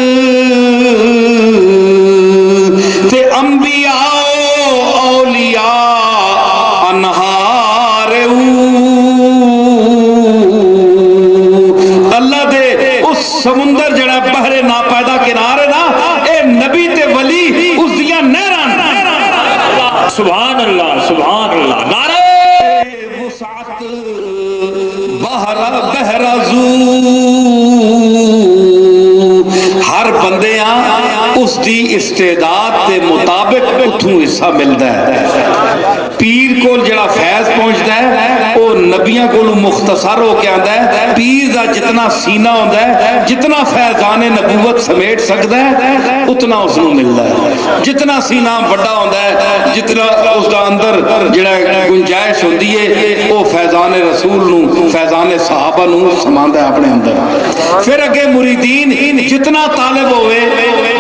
تے انبیاء اولیاء انہار اللہ دے اس سمندر جڑا بحر ناپیدا کنارے نا، اے نبی تے ولی اس دیاں نہران۔ سبحان اللہ، سبحان اللہ، نعرہ وسعت بحر زو، ہر بندیاں اس دی استعداد کے مطابق اتھوں حصہ ملتا ہے۔ پیر کو جڑا فیض پہنچتا ہے وہ نبیاں کو مختصر ہو کے آتا ہے، پیر دا جتنا سینہ ہوتا ہے، جتنا فیضان نبوت سمیٹ سکتا ہے اتنا اس کو ملتا ہے۔ جتنا سینہ بڑا ہوتا ہے، جتنا اس دا اندر جڑا گنجائش ہوتی ہے، وہ فیضان رسول نو، فیضان صحابہ نو سماندا ہے اپنے اندر۔ پھر اگے مریدین جتنا طالب ہوئے،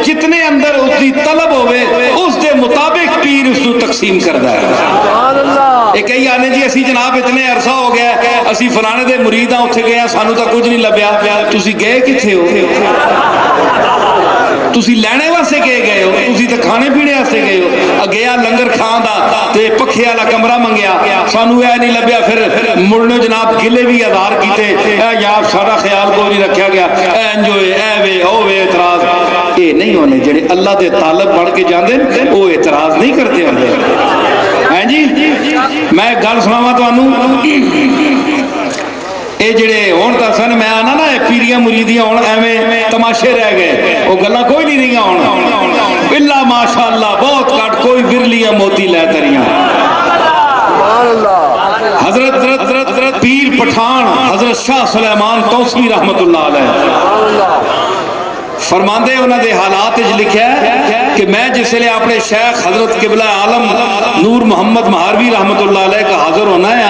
جتنے اندر اس دی طلب ہوئے، اس دے مطابق پیر اس کو تقسیم کرتا ہے۔ ایک کئی آنے جی اسی جناب اتنے عرصہ ہو گیا اسی فلانے دے مرید ہاں اتھے گئے سانو تا کچھ نہیں لبیا، تسی گئے کتھے ہو؟ تسی لینے واسطے کہ گئے ہو؟ تسی تے کھانے پینے واسطے گئے ہو؟ گیا لنگر کھان دا تے پکھے والا کمرہ منگیا، سانو اے نہیں لبیا، پھر مڑنے جناب گلے بھی ادھار کیتے، اے یا سارا خیال کو نہیں رکھیا گیا، اے انجوے اے وے او وے اعتراض۔ اے نہیں ہونے جڑے اللہ دے طالب بن کے جاندے او اعتراض نہیں کرتے ہوندے ہیں جی۔ میں گل سناواں تانوں، اے جڑے ہون تا سن میں آنا نا پیریاں مریدیاں ہون ایویں تماشے رہ گئے، وہ گلاں کوئی نہیں رہیاں ہون الا ماشاءاللہ بہت کٹ کوئی برلیاں موتی لے تریاں۔ حضرت پیر پٹھان حضرت شاہ سلیمان توسوی رحمت اللہ علیہ فرماندے انہاں دے حالات وچ لکھیا ہے کہ میں جس لئے اپنے شیخ حضرت قبلہ عالم نور محمد مہاروی رحمت اللہ علیہ کا حاضر ہونا ہے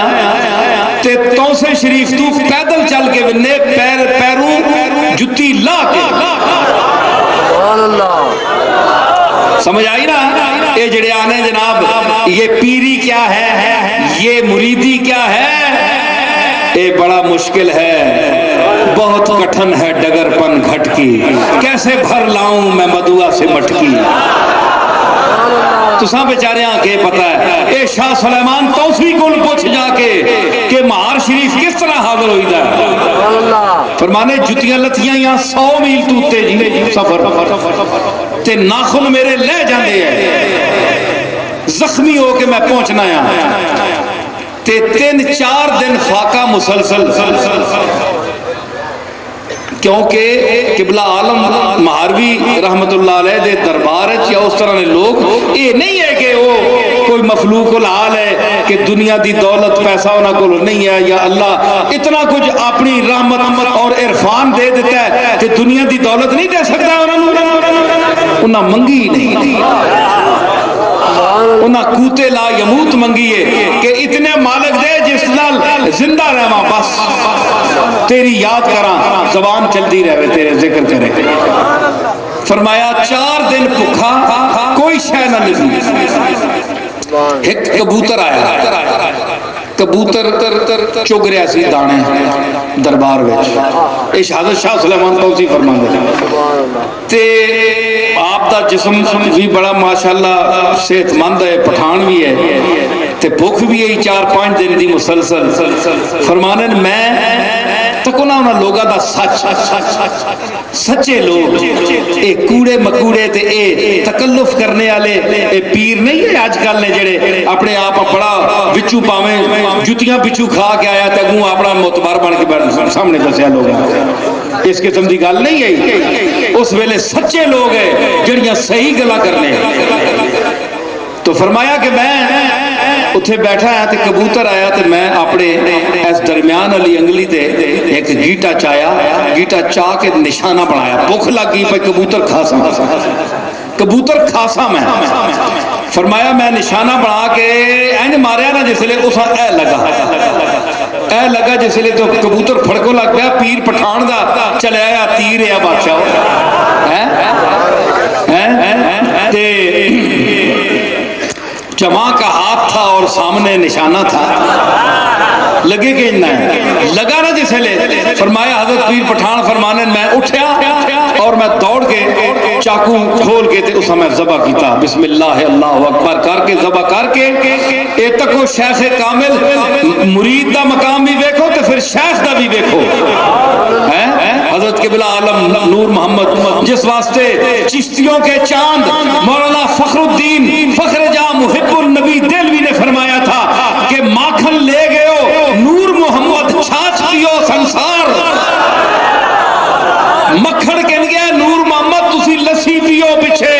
تے توسے شریف تو پیدل چل کے بننے پیروں جتی لا کے، سمجھ آئی نا؟ یہ جڑے آنے جناب یہ پیری کیا ہے، یہ مریدی کیا ہے، یہ بڑا مشکل ہے، بہت کٹھن ہے ڈگر پن گھٹ کی، کیسے بھر لاؤں میں مدعا سے مٹکی۔ تو ساں بیچارے آنکھیں پتہ ہے اے شاہ سلیمان توسوی کو پوچھ جا کے کہ مہار شریف کس طرح حاضر ہوئی دا؟ فرمانے جتیاں لتیاں یہاں 100 میل توتے جی سفر تے ناخن میرے لے جاندے ہیں، زخمی ہو کے میں پہنچنا ہے تے 3-4 دن فاقہ مسلسل، کیونکہ قبلہ عالم مہاروی رحمت اللہ علیہ دے دربار یا اس طرح نے لوگ یہ نہیں ہے کہ وہ کوئی مخلوق الحال ہے کہ دنیا دی دولت پیسہ انہاں کو نہیں ہے یا اللہ اتنا کچھ اپنی رحمت اور عرفان دے دیتا ہے کہ دنیا دی دولت نہیں دے سکتا انہاں منگی نہیں، انہاں کوتے لا یموت منگیے کہ اتنے مالک دے جس نال زندہ رہواں بس تیری یاد کراں زبان چلتی رہے تیرے ذکر کرے۔ فرمایا 4 دن بھکھا کوئی شے نہ ملی، ایک کبوتر آیا، کبوتر چگ رہا سی دانے دربار وچ، اے حضرت شاہ سلیمان توسوی فرماندے تے آپ دا جسم بھی بڑا ماشاءاللہ صحت مند ہے، پٹھان بھی ہے تے بھوک بھی ہے 4-5 دن دی مسلسل۔ فرمانے میں تکونا انہاں لوگاں دا سچ، سچے لوگ اے کوڑے مکوڑے تے اے تکلف کرنے والے اے پیر نہیں ہے آج کل نے جڑے اپنے آپ بڑا وچو پاویں جتیاں پچھو کھا کے آیا تے اگوں اپنا معتبر بن کے سامنے دسیا لوگ، اس قسم دی گل نہیں ہے، اس ویلے سچے لوگ ہیں جڑیاں صحیح گلا کرنے۔ تو فرمایا کہ میں اتھے بیٹھا ہے تے کبوتر آیا تے میں اپنے اس درمیان علی انگلی تے ایک گیٹا چایا، گیٹا چاہ کے نشانہ بنایا، بھوک لگی پہ کبوتر کھاسا، کبوتر کھاسا میں۔ فرمایا میں نشانہ بنا کے اینج ماریا نا جس لئے اسا اے لگا جس لئے تو کبوتر پھڑکو لگ گیا، پیر پٹھان دا چلے آیا تیر یا بادشاہ تے جمع کا ہاتھ تھا اور سامنے نشانہ تھا، لگے کہ نہیں لگا نا جسے لے۔ فرمایا حضرت پیر پٹھان فرمانے میں اٹھیا اور میں دوڑ کے چاقو کھول کے تے اسا میں ذبح کیتا، بسم اللہ اللہ اکبر کر کے ذبح کر کے اے تکو شیخ کامل مرید دا مقام بھی دیکھو تے پھر شیخ دا بھی دیکھو، حضرت قبلہ عالم نور محمد جس واسطے چشتیوں کے چاند مولانا فخر الدین فخر جاں محب النبی دلوی نے فرمایا تھا کہ ماکھن لے گئے ہو نور محمد چھاچ دیو سنسار، مکھن کہن گیا نور محمد تسی لسی پیو پچھے،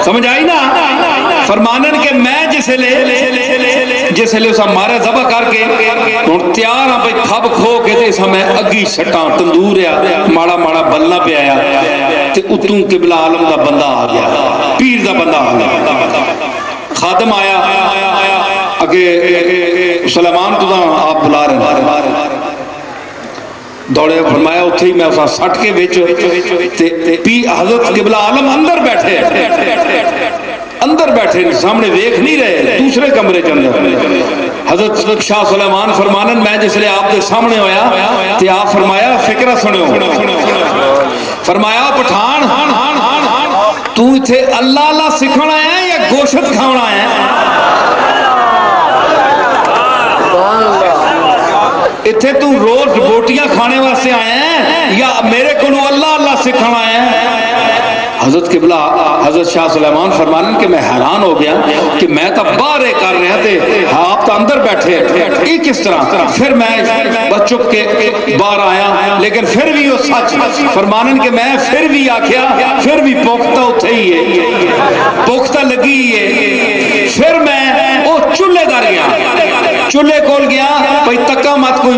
سمجھ آئی نا؟ فرمانن کہ میں جسے لے اسا مارے ذبح کر کے تیار ہاں بھئی کھب کھو کے تے اسا میں اگی سٹاں تندور یا ماڑا ماڑا بلنا پہ آیا تے اتوں قبلہ عالم دا بندہ آ گیا، پیر دا بندہ آ گیا، خادم آیا اگے سلیمان تو دا آپ بلا رہے دوڑے، فرمایا اتھے ہی میں اسا سٹ کے بیچو تے حضرت قبلہ عالم اندر بیٹھے سامنے دیکھ نہیں رہے، دوسرے کمرے کے اندر حضرت شاہ سلیمان فرمانن میں جس لئے آپ دے سامنے ہویا تے آپ فرمایا فکرہ سنو، فرمایا پٹھان تو اتھے اللہ اللہ سکھنا ہے یا گوشت کھانا ہے؟ اتھے تو روز بوٹیاں کھانے واسطے آئے ہیں یا میرے کو اللہ اللہ سکھنا ہے؟ حضرت قبلہ حضرت شاہ سلیمان فرمانن کہ میں حیران ہو گیا کہ میں تو باہر کر رہے تھے آپ تو اندر بیٹھے، یہ کس طرح؟ پھر میں چپ کے باہر آیا، لیکن پھر بھی وہ سچ فرمانن کہ میں پھر بھی آکھیا پھر بھی پوختہ اتھے ہی ہے، پوختہ لگی ہے۔ پھر میں وہ چولہے دار گیا، چولہے کول گیا بھئی تکا مت، کوئی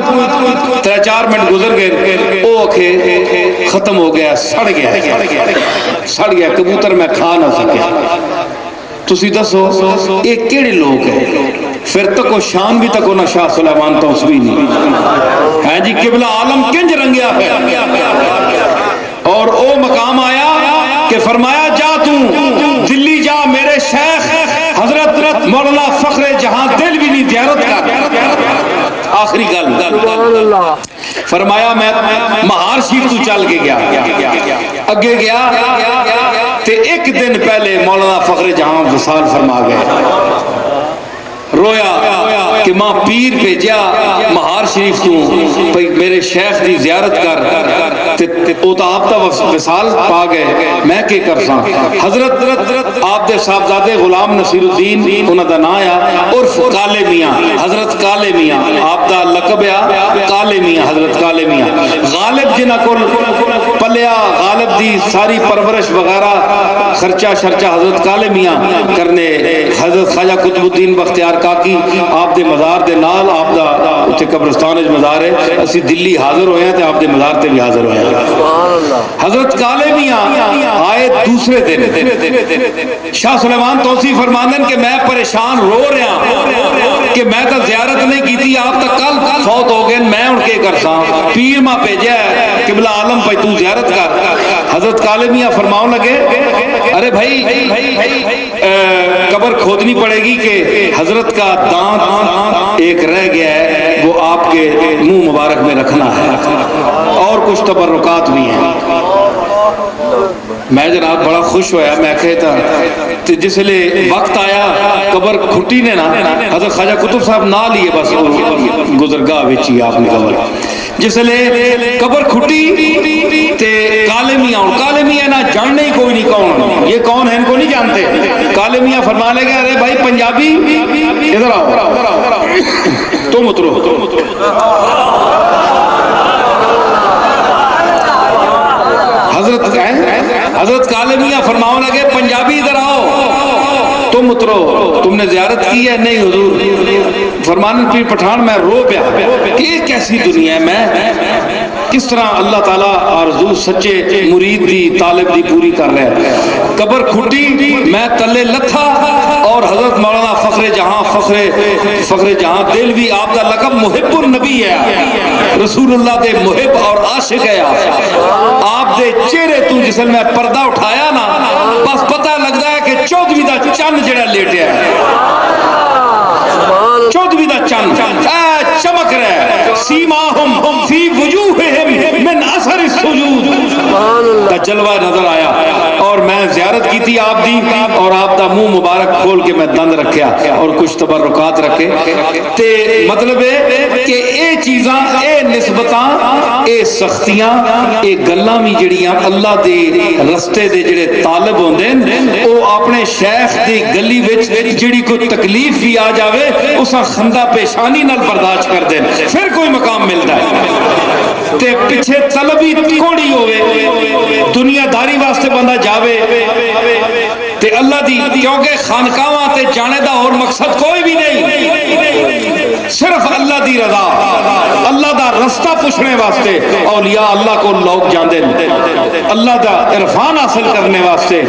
3-4 منٹ گزر گئے، وہ اکھے ختم ہو گیا، سڑ گیا کبوتر میں کھا نہ سکیا۔ تسی دسو یہ کیڑے لوگ ہیں؟ پھر تک وہ شان بھی تک نہ شاہ سلیمان توسوی نہیں ہے جی، قبلہ عالم کنج رنگیا ہے۔ اور او مقام آیا کہ فرمایا جا تو دلی جا، میرے شیخ حضرت مولانا فخر جہاں دل بھی نہیں زیارت کر۔ آخری گل فرمایا میں مہار شریف تو چل کے گیا، اگے گیا تے ایک دن پہلے مولانا فخر جہاں وصال فرما گئے، رویا کہ ماں پیر بھیجیا مہار شریف تو بھئی میرے شیخ دی زیارت کر، او تا آپ تا وصال پا گئے، میں کے کرساں؟ حضرت آپ دے صاحبزادے غلام نصیر الدین انہاں دا نام آیا عرف کالے میاں، حضرت کالے میاں آپ دا لقب آیا کالے میاں، حضرت کالے میاں غالب جنہ کل پلیا، غالب دی ساری پرورش وغیرہ خرچہ شرچہ حضرت کالے میاں کرنے۔ حضرت خواجہ قطب الدین بختیار کاکی آپ دے مزار دے نال، آپ دا اتھے قبرستان اج مزار ہے، اسی دلی حاضر ہوئے ہیں تے آپ دے مزار تے بھی حاضر ہوئے ہیں۔ حضرت کالے میاں آئے دوسرے دن، شاہ سلیمان توسیع فرماندن کہ میں پریشان رو رہا کہ میں تا زیارت نہیں کی تھی، آپ تا کل فوت ہو گئے، میں ان کے کرساں پیر ماں بھیجا ہے قبلہ عالم پہ تو زیارت کر۔ حضرت کالے میاں فرماؤں لگے ارے بھائی قبر کھودنی پڑے گی کہ حضرت کا دانت ایک رہ گیا ہے، وہ آپ کے منہ مبارک میں رکھنا ہے، اور کچھ تبرکات بھی ہیں۔ میں جناب بڑا خوش ہویا، میں کہتا جس لئے وقت آیا قبر کھٹی نے نا، حضرت خواجہ قطب صاحب نہ لیے بس گزرگاہ ویچی آپ نے قبر، جس لئے قبر کھٹی تے کالے میاں، کالے میاں نہ جاننے ہی کوئی نہیں کون، یہ کون ہے ان کو نہیں جانتے۔ کالے میاں فرمانے لگے ارے بھائی پنجابی ادھر آؤ، تم اترو۔ حضرت کالے میاں فرماؤں لگے پنجابی ادھر آؤ، تم اترو، تم نے زیارت کی ہے؟ نہیں حضور۔ فرمانے پیر پٹھان میں رو پیا کہ یہ کیسی دنیا ہے، میں کس طرح اللہ تعالیٰ آرزو سچے مرید دی طالب دی پوری کر رہے ہیں۔ قبر کھٹی، میں تلے لتھا، اور حضرت مولانا فخر جہاں دل بھی آپ کا لقب محب النبی ہے، رسول اللہ دے محب اور عاشق ہے۔ آپ دے چہرے تو جسل میں پردہ اٹھایا نا، بس پتہ لگتا ہے کہ 14ویں دا چند جڑا لیٹیا ہے، 14ویں دا چند چمک رہا ہے، سیماہم فی وجوہہم من اثر السجود، تا جلوہ نظر آیا، اور میں زیارت کی تھی آپ دی، اور آپ دا منہ مبارک کھول کے میں دند رکھیا اور کچھ تبرکات رکھے تے مطلب ہے کہ اے چیزاں، اے نسبتاں، اے سختیاں، اے گلاں بھی جڑیاں اللہ دے رستے دے جڑے طالب ہوندے او اپنے شیخ دی گلی وچ جڑی کوئی تکلیف بھی آ جاوے اساں خندہ پیشانی نال برداشت کر دیں، پھر کوئی مقام ملتا ہے۔ تے پیچھے طلبی کوڑی ہوئے، دنیا داری واسطے بندہ جاوے تے اللہ دی، کیونکہ خانقاواں تے جانے دا اور مقصد کوئی بھی نہیں، صرف اللہ دی رضا، اللہ دا رستہ پوچھنے واسطے اولیاء اللہ کو لوگ جاندے، اللہ دا عرفان حاصل کرنے واسطے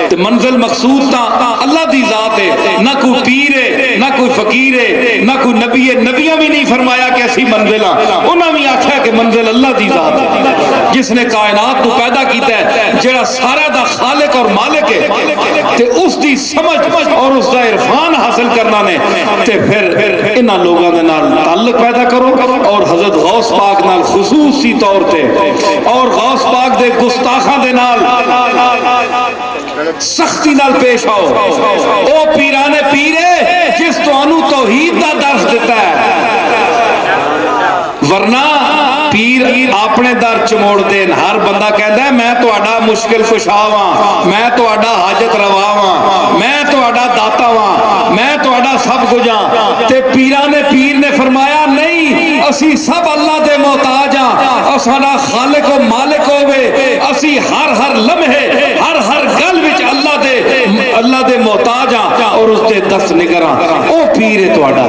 تے منزل مقصود تا اللہ دی ذات ہے، نہ کوئی پیر ہے نہ کوئی فقیر ہے نہ کوئی نبی ہے. نبیاں بھی نہیں فرمایا کہ اسی منزل ہاں, انہاں بھی آکھیا کہ منزل اللہ دی ذات ہے جس نے کائنات کو پیدا کیتا ہے, جڑا سارا دا خالق اور مالک ہے. تے اس دی سمجھ اور اس دا عرفان حاصل کرنا نے تے پھر انہاں لوگاں دے نال تعلق پیدا کرو اور حضرت غوث پاک نال خصوصی طور تے اور غوث پاک دے گستاخاں دے نال سختی نال پیش آؤ. او پیران پیرے جس تانوں توحید دا درس دیتا ہے, ورنہ پیر اپنے در چموڑ دین. ہر بندہ کہندا ہے میں تہاڈا مشکل کشا واں, میں تہاڈا حاجت روا واں, میں تہاڈا داتا واں, میں تہاڈا سب کچھ ہاں. تے پیران پیر نے فرمایا نہیں, اسی سب اللہ دے محتاج ہاں. ساڈا خالق و مالک ہوے, اسی ہر لمحے ہر گل وچ اللہ دے محتاج ہاں اور اس دے دست نگراں. او پیر ہے تہاڈا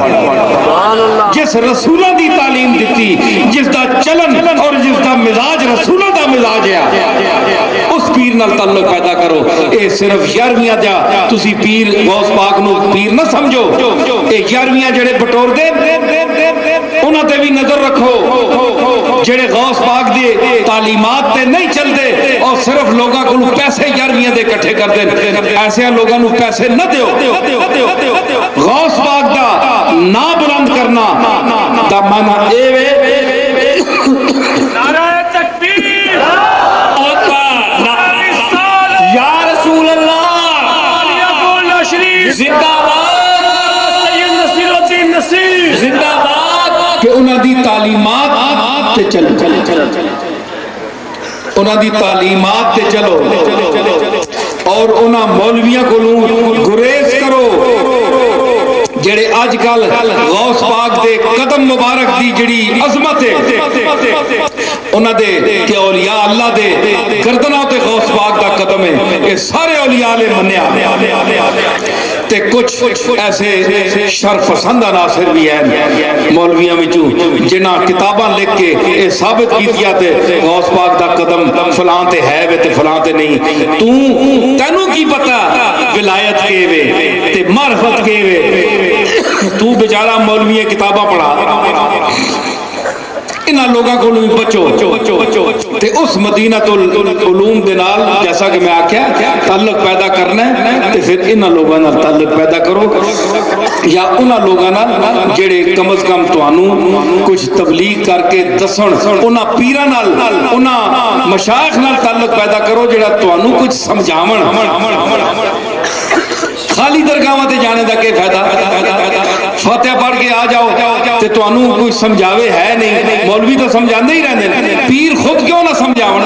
جس رسولاں دی تعلیم دتی, جس دا چلن اور جس دا مزاج رسولاں دا مزاج ہے, اس پیر نال تعلق پیدا کرو. اے صرف 11ویں دا تسی پیر غوث پاک نو پیر نہ سمجھو. اے 11ویں جڑے بٹور دے انہاں تے بھی نظر رکھو جڑے غوث پاک دی تعلیمات تے نہیں چلدے اور صرف لوگاں کو پیسے 11ویں دے اکٹھے کر دین. ایسے لوگاں نو پیسے نہ دیو. غوث پاک دا نا بلند کرنا دا معنی اے وے نعرہ تکبیر یا رسول اللہ زندہ باد سید نصیر الدین نصیر زندہ باد. کہ انہاں دی تعلیمات تے چلو, انہاں دی تعلیمات تے چلو اور انہاں مولویاں کو گریز کرو جڑے آج کل غوث پاک دے قدم مبارک دی جڑی عظمت ہے انہاں دے کہ اولیاء اللہ دے گردنوں تے غوث پاک دا قدم ہے. یہ سارے اولیاء لے منیا تے کچھ ایسے شرف پسند عناصر بھی ہیں مولویاں وچوں جنہاں کتاباں لکھ کے یہ ثابت کیتیا تے غوث پاک دا قدم فلاں تے ہے وے تے فلاں تے نہیں. تینوں کی پتہ ولایت کے وے تے معرفت کے وے, تو بیچارہ مولوی کتاباں پڑھا. انہاں لوگاں کو بچو تے اس مدینۃ العلوم دے نال جیسا کہ میں آکھیا تعلق پیدا کرنا ہے تے پھر انہاں لوگاں نال تعلق پیدا کرو یا انہاں لوگاں نال جڑے کم از کم تانوں کچھ تبلیغ کر کے دسن, انہاں پیراں نال انہاں مشائخ نال تعلق پیدا کرو جڑا تانوں کچھ سمجھاون. خالی درگاہاں تے جانے دا کیا فائدہ؟ فاتحہ پڑھ کے آ جاؤ تے تانوں کوئی سمجھاوے ہے نہیں. مولوی تو سمجھاندے ہی رہندے, پیر خود کیوں نہ سمجھاون.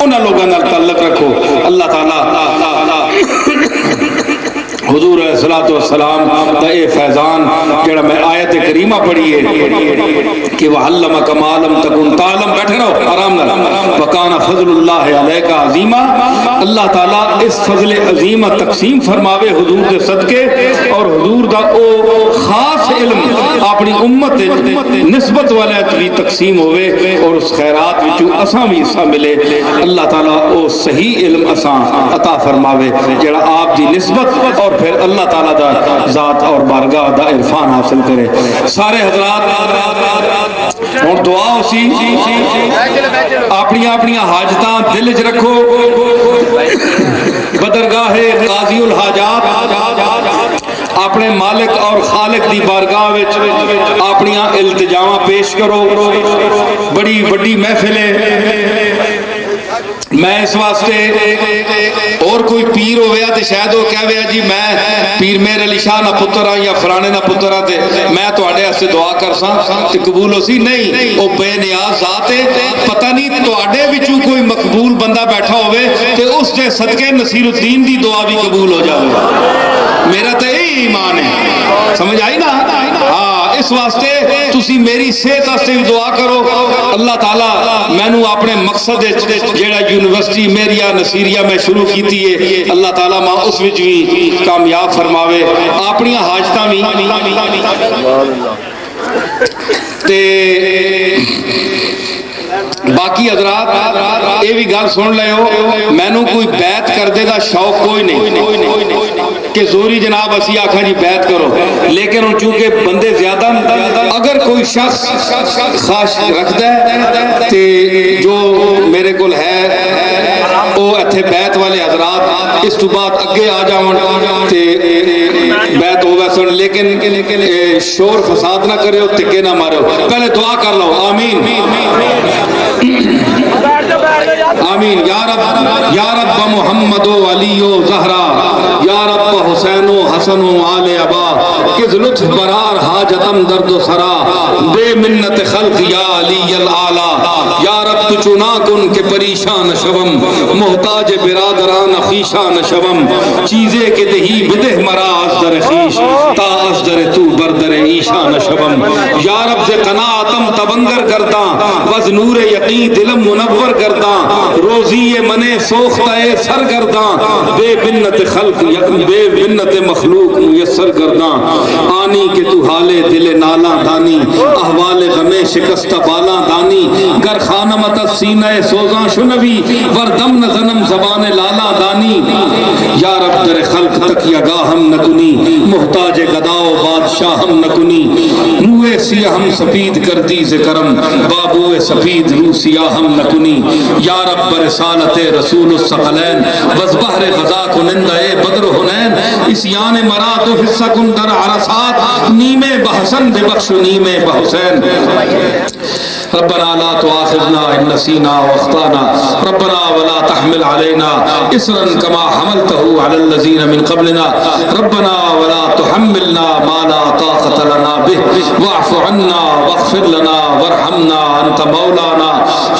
انہاں لوگاں نال تعلق رکھو. اللہ تعالی حضور علیہ الصلوۃ والسلام دا اے فیضان جڑا میں آیت کریمہ پڑھی ہے کہ وَعَلَّمَكَ مَا لَمْ تَكُنْ تَعْلَمْ, بیٹھے رہو آرام نال. وَكَانَ فَضْلُ اللَّهِ عَلَيْكَ عَظِيمًا, اللہ تعالیٰ اس فضل عظیم تقسیم فرماوے حضور دے صدقے اور حضور دا او خاص علم اپنی امت نسبت والے بھی تقسیم ہوئے اور اس خیرات وچوں اساں بھی حصہ ملے. اللہ تعالیٰ او صحیح علم اساں عطا فرماوے جڑا آپ دی نسبت اور پھر اللہ تعالیٰ دا ذات اور بارگاہ دا عرفان حاصل کرے. سارے حضرات اور دعا اسی اپنی حاجتاں دل چ رکھو. بدرگاہ قاضی الحاجات اپنے مالک اور خالق دی بارگاہ وچ اپنی التجاواں پیش کرو. بڑی بڑی محفل ہے. میں اس واسطے اور کوئی پیر ہویا تے شاید وہ کہے جی میں پیر مہر علی شاہ نہ پتر ہاں یا فلانے نہ پتر ہاں تے میں تواڈے واسطے دعا کرساں تے قبول ہو سی. نہیں, وہ بے نیاز ذات ہے. پتہ نہیں تواڈے وچوں کوئی مقبول بندہ بیٹھا ہوئے تے اس دے صدقے نصیر الدین دی دعا بھی قبول ہو جائے. میرا تے یہی ایمان ہے. سمجھ آئی نا؟ ہاں, اس واسطے تسی میری صحت واسطے بھی دعا کرو. اللہ تعالیٰ مینوں اپنے مقصد جڑا یونیورسٹی میریا نصیریہ میں شروع کیتی ہے اللہ تعالیٰ ماں اس وچ بھی کامیاب فرماوے. اپنی حاجتاں بھی تے باقی حضرات یہ بھی گل سن لے ہو, مینوں کوئی بیعت کردے دا شوق کوئی نہیں کہ زوری جناب اسی آکھاں جی بیعت کرو، لیکن ان چونکہ بندے زیادہ اگر کوئی شخص خواہش رکھتا ہے تے جو میرے کول ہے وہ اتھے بیعت والے حضرات اس تو بعد اگے آ جاؤں تے بیعت ہوگا سن، لیکن شور فساد نہ کرے ہو، تکے نہ مارے ہو، پہلے دعا کر لو آمین آمین یا رب محمد و علی و زہرا، یا رب حسین و حسن و آل ابا، کز لطف برار حاجتم درد و سرا، بے منت خلق یا علی العالی، یا رب تو چنا کن کہ پریشان شوم، محتاج برادران خیشان شوم، چیزے کے دہی بدہ مرا ازدر خیش، تا ازدر تو بردر ایشان شوم، یا رب سے قناعتم تبنگر کرداں، وز نور یقین دلم منور کرداں، روزی منے سوختہ سرگرداں، بے بنت خلق بے بنت مخلوق میسر کرداں، آنی کہ تو حال دل نالا دانی، احوال غم شکست بالا دانی، گر خانمت سینہ سوزاں شنوی، وردم نزنم زبان لالا دانی، یا رب در خلق تک یگاہ ہم نکنی، محتاج گداؤ بادشاہ ہم نکنی، روح سیاہ ہم سفید کردی ذکرم، بابو سفید روح سیاہ ہم نکنی، یا رب رسالت رسول الثقلین، وز بحر غزا کنندہ بدر حنین، اسیان مراد و حصہ کن در عرصات، نیم بحسن دے بخش نیم بحسین، ربنا لا تؤاخذنا ان نسینا واخطانا، ربنا ولا تحمل علينا اسرا كما حملته على الذين من قبلنا، ربنا ولا تحملنا ما لا طاقة لنا به، واعف عنا واغفر لنا وارحمنا انت مولانا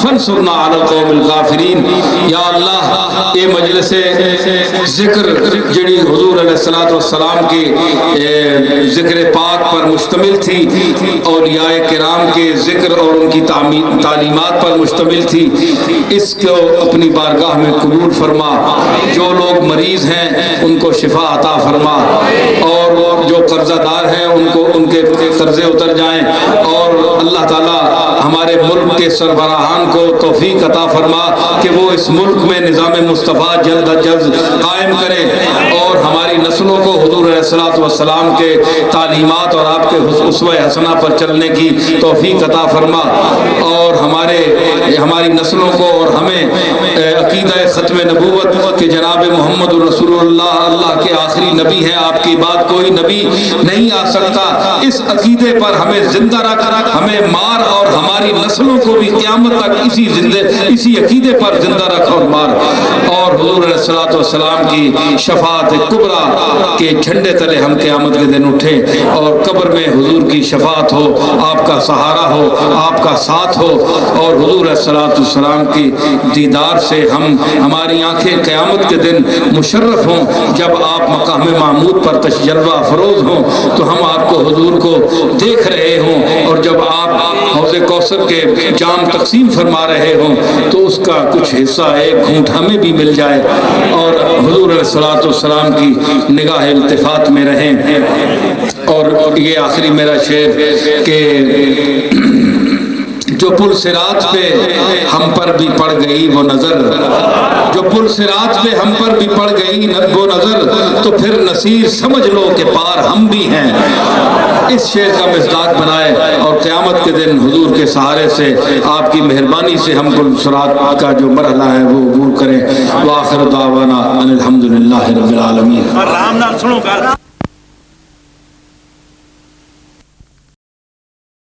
فانصرنا على القوم الكافرين۔ یا اللہ یہ مجلس ذکر جڑی حضور علیہ السلام کے ذکر پاک پر مشتمل تھی، اولیاء کرام کے ذکر اور ان کی تعلیمات پر مشتمل تھی، اس کو اپنی بارگاہ میں قبول فرما، جو لوگ مریض ہیں ان کو شفا عطا فرما، اور جو قرضہ دار ہیں ان کے قرضے اتر جائیں، اور اللہ تعالی ہمارے ملک کے سربراہان کو توفیق عطا فرما کہ وہ اس ملک میں نظام مصطفیٰ جلد از جلد قائم کرے، اور ہماری نسلوں کو حضور علیہ السلام کے تعلیمات اور آپ کے اسوہ حسنہ پر چلنے کی توفیق عطا فرما، اور ہماری نسلوں کو اور ہمیں عقیدہ ختم نبوت کہ جناب محمد رسول اللہ کے آخری نبی ہیں، آپ کی بات کوئی نبی نہیں آ سکتا، اس عقیدے پر ہمیں زندہ رکھ، ہمیں مار، اور ہماری نسلوں کو بھی قیامت تک اسی عقیدے پر زندہ رکھ اور مار، اور حضور علیہ السلام کی شفاعت کبریٰ کے جھنڈے تلے ہم قیامت کے دن اٹھیں، اور قبر میں حضور کی شفاعت ہو، آپ کا سہارا ہو، آپ کا ساتھ ہو، اور حضور علیہ السلام کی دیدار سے ہماری آنکھیں قیامت کے دن مشرف ہوں، جب آپ مقام محمود پر تشجلوہ افروز ہوں تو ہم آپ کو حضور کو دیکھ رہے ہوں، اور جب آپ حوض کوثر کے جام تقسیم فرما رہے ہوں تو اس کا کچھ حصہ ایک گھونٹ ہمیں بھی مل جائے، اور حضور علیہ السلام کی نگاہ التفات میں رہیں۔ اور یہ آخری میرا شعر کہ جو پل صراط پہ ہم پر بھی پڑ گئی وہ نظر، جو پل صراط پہ ہم پر بھی پڑ گئی وہ نظر، تو پھر نصیر سمجھ لو کہ پار ہم بھی ہیں۔ اس شعر کا مصداق بنائے، اور قیامت کے دن حضور کے سہارے سے، آپ کی مہربانی سے ہم پل صراط کا جو مرحلہ ہے وہ عبور کریں۔ وآخر دعوانا ان الحمدللہ رب العالمین۔